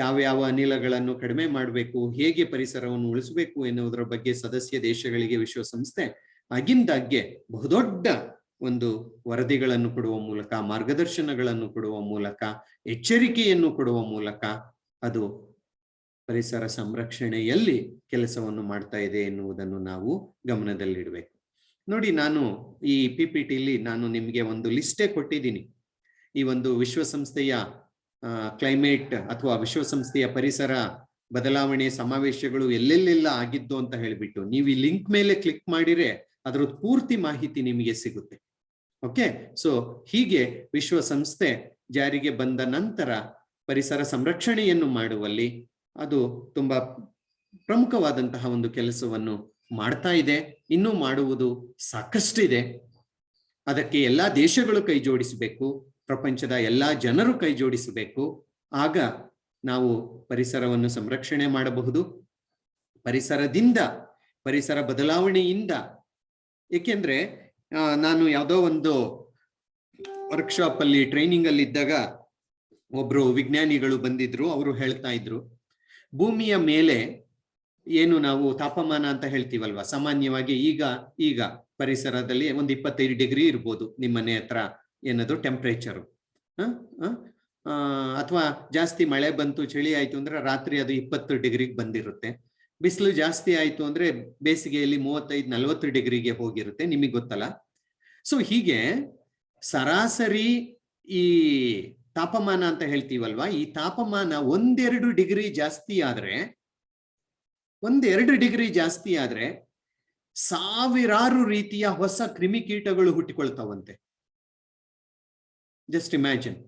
ಯಾವ್ಯಾವ ಅನಿಲಗಳನ್ನು ಕಡಿಮೆ ಮಾಡಬೇಕು, ಹೇಗೆ ಪರಿಸರವನ್ನು ಉಳಿಸಬೇಕು ಎನ್ನುವುದರ ಬಗ್ಗೆ ಸದಸ್ಯ ದೇಶಗಳಿಗೆ ವಿಶ್ವಸಂಸ್ಥೆ ಆಗಿಂದಾಗ್ಗೆ ಬಹುದೊಡ್ಡ ಒಂದು ವರದಿಗಳನ್ನು ಕೊಡುವ ಮೂಲಕ, ಮಾರ್ಗದರ್ಶನಗಳನ್ನು ಕೊಡುವ ಮೂಲಕ, ಎಚ್ಚರಿಕೆಯನ್ನು ಕೊಡುವ ಮೂಲಕ ಅದು ಪರಿಸರ ಸಂರಕ್ಷಣೆಯಲ್ಲಿ ಕೆಲಸವನ್ನು ಮಾಡ್ತಾ ಇದೆ ಎನ್ನುವುದನ್ನು ನಾವು ಗಮನದಲ್ಲಿಡಬೇಕು. ನೋಡಿ, ನಾನು ಈ PPTಲಿ ನಾನು ನಿಮಗೆ ಒಂದು ಲಿಸ್ಟೇ ಕೊಟ್ಟಿದ್ದೀನಿ. ಈ ಒಂದು ವಿಶ್ವಸಂಸ್ಥೆಯ ಕ್ಲೈಮೇಟ್ ಅಥವಾ ವಿಶ್ವಸಂಸ್ಥೆಯ ಪರಿಸರ ಬದಲಾವಣೆ ಸಮಾವೇಶಗಳು ಎಲ್ಲೆಲ್ಲೆಲ್ಲ ಆಗಿದ್ದು ಅಂತ ಹೇಳಿಬಿಟ್ಟು ನೀವು ಈ ಲಿಂಕ್ ಮೇಲೆ ಕ್ಲಿಕ್ ಮಾಡಿದ್ರೆ ಅದರ ಪೂರ್ತಿ ಮಾಹಿತಿ ನಿಮಗೆ ಸಿಗುತ್ತೆ. ಓಕೆ, ಸೊ ಹೀಗೆ ವಿಶ್ವಸಂಸ್ಥೆ ಜಾರಿಗೆ ಬಂದ ನಂತರ ಪರಿಸರ ಸಂರಕ್ಷಣೆಯನ್ನು ಮಾಡುವಲ್ಲಿ ಅದು ತುಂಬಾ ಪ್ರಮುಖವಾದಂತಹ ಒಂದು ಕೆಲಸವನ್ನು ಮಾಡ್ತಾ ಇದೆ. ಇನ್ನೂ ಮಾಡುವುದು ಸಾಕಷ್ಟಿದೆ. ಅದಕ್ಕೆ ಎಲ್ಲಾ ದೇಶಗಳು ಕೈ ಜೋಡಿಸಬೇಕು, ಪ್ರಪಂಚದ ಎಲ್ಲಾ ಜನರು ಕೈ ಜೋಡಿಸಬೇಕು. ಆಗ ನಾವು ಪರಿಸರವನ್ನು ಸಂರಕ್ಷಣೆ ಮಾಡಬಹುದು. ಪರಿಸರದಿಂದ, ಪರಿಸರ ಬದಲಾವಣೆಯಿಂದ, ಏಕೆಂದ್ರೆ ನಾನು ಯಾವುದೋ ಒಂದು ವರ್ಕ್ಶಾಪ್ ಅಲ್ಲಿ ಟ್ರೈನಿಂಗ್ ಅಲ್ಲಿ ಇದ್ದಾಗ ಒಬ್ರು ವಿಜ್ಞಾನಿಗಳು ಬಂದಿದ್ರು. ಅವರು ಹೇಳ್ತಾ ಇದ್ರು, ಭೂಮಿಯ ಮೇಲೆ ಏನು ನಾವು ತಾಪಮಾನ ಅಂತ ಹೇಳ್ತೀವಲ್ವಾ, ಸಾಮಾನ್ಯವಾಗಿ ಈಗ ಪರಿಸರದಲ್ಲಿ ಒಂದು 25 ಡಿಗ್ರಿ ಇರ್ಬೋದು ನಿಮ್ಮ ಮನೆ ಹತ್ರ ಏನದು ಟೆಂಪರೇಚರು. ಅಥವಾ ಜಾಸ್ತಿ ಮಳೆ ಬಂತು, ಚಳಿ ಆಯ್ತು ಅಂದ್ರೆ ರಾತ್ರಿ ಅದು 20 ಡಿಗ್ರಿಗೆ ಬಂದಿರುತ್ತೆ. ಬಿಸಿಲು ಜಾಸ್ತಿ ಆಯ್ತು ಅಂದ್ರೆ ಬೇಸಿಗೆಯಲ್ಲಿ 35-40 ಡಿಗ್ರಿಗೆ ಹೋಗಿರುತ್ತೆ, ನಿಮಗೆ ಗೊತ್ತಲ್ಲ. ಸೊ ಹೀಗೆ ಸರಾಸರಿ ಈ ತಾಪಮಾನ ಅಂತ ಹೇಳ್ತೀವಲ್ವಾ, ಈ ತಾಪಮಾನ 1-2 ಡಿಗ್ರಿ ಜಾಸ್ತಿ ಆದ್ರೆ, 1-2 ಡಿಗ್ರಿ ಜಾಸ್ತಿ ಆದ್ರೆ ಸಾವಿರಾರು ರೀತಿಯ ಹೊಸ ಕ್ರಿಮಿಕೀಟಗಳು ಹುಟ್ಟಿಕೊಳ್ತಾವಂತೆ. ಜಸ್ಟ್ ಇಮ್ಯಾಜಿನ್,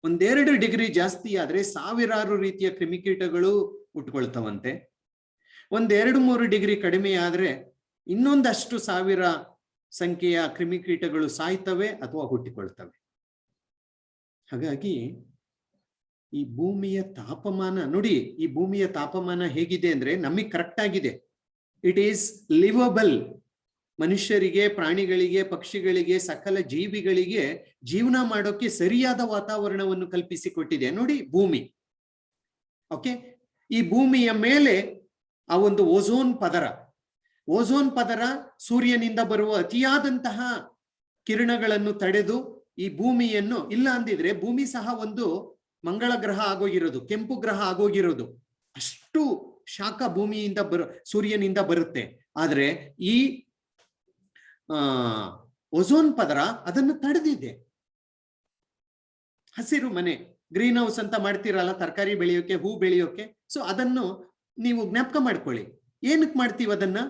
1-2 ಡಿಗ್ರಿ ಜಾಸ್ತಿ ಆದ್ರೆ ಸಾವಿರಾರು ರೀತಿಯ ಕ್ರಿಮಿಕೀಟಗಳು ಹುಟ್ಟಿಕೊಳ್ತಾವಂತೆ. 1-2-3 ಡಿಗ್ರಿ ಕಡಿಮೆ ಆದ್ರೆ ಇನ್ನೊಂದಷ್ಟು ಸಾವಿರ ಸಂಖ್ಯೆಯ ಕ್ರಿಮಿಕೀಟಗಳು ಸಾಯ್ತವೆ ಅಥವಾ ಹುಟ್ಟಿಕೊಳ್ತವೆ. ಹಾಗಾಗಿ ಈ ಭೂಮಿಯ ತಾಪಮಾನ ನೋಡಿ, ಈ ಭೂಮಿಯ ತಾಪಮಾನ ಹೇಗಿದೆ ಅಂದ್ರೆ ನಮಗೆ ಕರೆಕ್ಟ್ ಆಗಿದೆ. It is livable. ಮನುಷ್ಯರಿಗೆ, ಪ್ರಾಣಿಗಳಿಗೆ, ಪಕ್ಷಿಗಳಿಗೆ, ಸಕಲ ಜೀವಿಗಳಿಗೆ ಜೀವನ ಮಾಡೋಕೆ ಸರಿಯಾದ ವಾತಾವರಣವನ್ನು ಕಲ್ಪಿಸಿಕೊಟ್ಟಿದೆ ನೋಡಿ ಭೂಮಿ. ಓಕೆ, ಈ ಭೂಮಿಯ ಮೇಲೆ ಆ ಒಂದು ಓಝೋನ್ ಪದರ ಸೂರ್ಯನಿಂದ ಬರುವ ಅತಿಯಾದಂತಹ ಕಿರಣಗಳನ್ನು ತಡೆದು ಈ ಭೂಮಿಯನ್ನು, ಇಲ್ಲ ಅಂದಿದ್ರೆ ಭೂಮಿ ಸಹ ಒಂದು ಮಂಗಳ ಗ್ರಹ ಆಗೋಗಿರೋದು, ಕೆಂಪು ಗ್ರಹ ಆಗೋಗಿರೋದು. ಅಷ್ಟು ಶಾಖ ಭೂಮಿಯಿಂದ ಸೂರ್ಯನಿಂದ ಬರುತ್ತೆ. ಆದ್ರೆ ಈ ಓಝೋನ್ ಪದರ ಅದನ್ನು ತಡೆದಿದೆ. ಹಸಿರು ಮನೆ, ಗ್ರೀನ್ ಹೌಸ್ ಅಂತ ಮಾಡ್ತೀರಲ್ಲ, ತರಕಾರಿ ಬೆಳೆಯೋಕೆ, ಹೂ ಬೆಳೆಯೋಕೆ. ಸೊ ಅದನ್ನು ನೀವು ಜ್ಞಾಪಕ ಮಾಡ್ಕೊಳ್ಳಿ. ಏನಕ್ಕೆ ಮಾಡ್ತೀವಿ ಅದನ್ನ?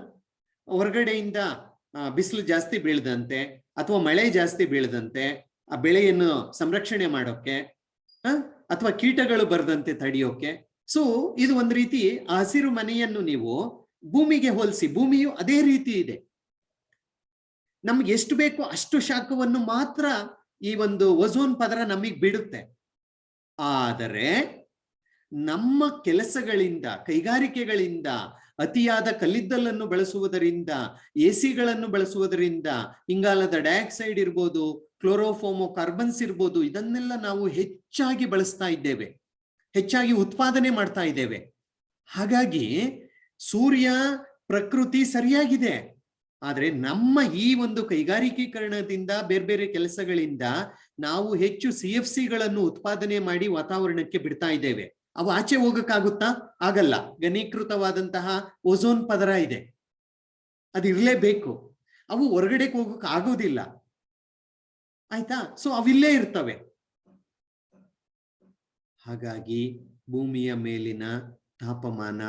ಹೊರಗಡೆಯಿಂದ ಬಿಸಿಲು ಜಾಸ್ತಿ ಬೀಳದಂತೆ ಅಥವಾ ಮಳೆ ಜಾಸ್ತಿ ಬೀಳದಂತೆ ಆ ಬೆಳೆಯನ್ನು ಸಂರಕ್ಷಣೆ ಮಾಡೋಕೆ ಅಥವಾ ಕೀಟಗಳು ಬರದಂತೆ ತಡೆಯೋಕೆ. ಸೊ ಇದು ಒಂದು ರೀತಿ ಆ ಹಸಿರು ಮನೆಯನ್ನು ನೀವು ಭೂಮಿಗೆ ಹೋಲಿಸಿ, ಭೂಮಿಯು ಅದೇ ರೀತಿ ಇದೆ. ನಮ್ಗೆ ಎಷ್ಟು ಬೇಕೋ ಅಷ್ಟು ಶಾಖವನ್ನು ಮಾತ್ರ ಈ ಒಂದು ಓಝೋನ್ ಪದರ ನಮಗೆ ಬಿಡುತ್ತೆ. ಆದರೆ ನಮ್ಮ ಕೆಲಸಗಳಿಂದ, ಕೈಗಾರಿಕೆಗಳಿಂದ, ಅತಿಯಾದ ಕಲ್ಲಿದ್ದಲನ್ನು ಬಳಸುವುದರಿಂದ, ಎಸಿಗಳನ್ನು ಬಳಸುವುದರಿಂದ, ಇಂಗಾಲದ ಡೈಆಕ್ಸೈಡ್ ಇರ್ಬೋದು, ಕ್ಲೋರೋಫೋಮೋ ಕಾರ್ಬನ್ಸ್ ಇರ್ಬೋದು, ಇದನ್ನೆಲ್ಲ ನಾವು ಹೆಚ್ಚಾಗಿ ಬಳಸ್ತಾ ಇದ್ದೇವೆ, ಹೆಚ್ಚಾಗಿ ಉತ್ಪಾದನೆ ಮಾಡ್ತಾ ಇದ್ದೇವೆ. ಹಾಗಾಗಿ ಸೂರ್ಯ, ಪ್ರಕೃತಿ ಸರಿಯಾಗಿದೆ, ಆದ್ರೆ ನಮ್ಮ ಈ ಒಂದು ಕೈಗಾರಿಕೀಕರಣದಿಂದ, ಬೇರೆ ಬೇರೆ ಕೆಲಸಗಳಿಂದ ನಾವು ಹೆಚ್ಚು CFCಗಳನ್ನು ಉತ್ಪಾದನೆ ಮಾಡಿ ವಾತಾವರಣಕ್ಕೆ ಬಿಡ್ತಾ ಇದ್ದೇವೆ. ಅವು ಆಚೆ ಹೋಗಕ್ಕಾಗುತ್ತಾ? ಆಗಲ್ಲ. ಘನೀಕೃತವಾದಂತಹ ಓಝೋನ್ ಪದರ ಇದೆ, ಅದಿರ್ಲೇಬೇಕು. ಅವು ಹೊರಗಡೆ ಹೋಗಕ್ ಆಗೋದಿಲ್ಲ, ಆಯ್ತಾ? ಸೊ ಅವಿಲ್ಲೇ ಇರ್ತವೆ. ಹಾಗಾಗಿ ಭೂಮಿಯ ಮೇಲಿನ ತಾಪಮಾನ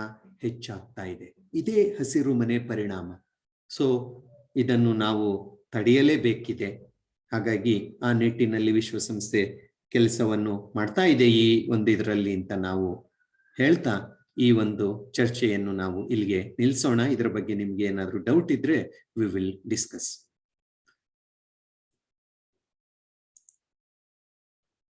ಹೆಚ್ಚಾಗ್ತಾ ಇದೆ. ಇದೇ ಹಸಿರು ಮನೆ ಪರಿಣಾಮ. ಸೊ ಇದನ್ನು ನಾವು ತಡೆಯಲೇಬೇಕಿದೆ. ಹಾಗಾಗಿ ಆ ನಿಟ್ಟಿನಲ್ಲಿ ವಿಶ್ವಸಂಸ್ಥೆ ಕೆಲಸವನ್ನು ಮಾಡ್ತಾ ಇದೆ ಈ ಒಂದು ಇದರಲ್ಲಿ ಅಂತ ನಾವು ಹೇಳ್ತಾ ಈ ಒಂದು ಚರ್ಚೆಯನ್ನು ನಾವು ಇಲ್ಲಿಗೆ ನಿಲ್ಲಿಸೋಣ. ಇದರ ಬಗ್ಗೆ ನಿಮ್ಗೆ ಏನಾದರೂ ಡೌಟ್ ಇದ್ರೆ ವಿ ವಿಲ್ ಡಿಸ್ಕಸ್.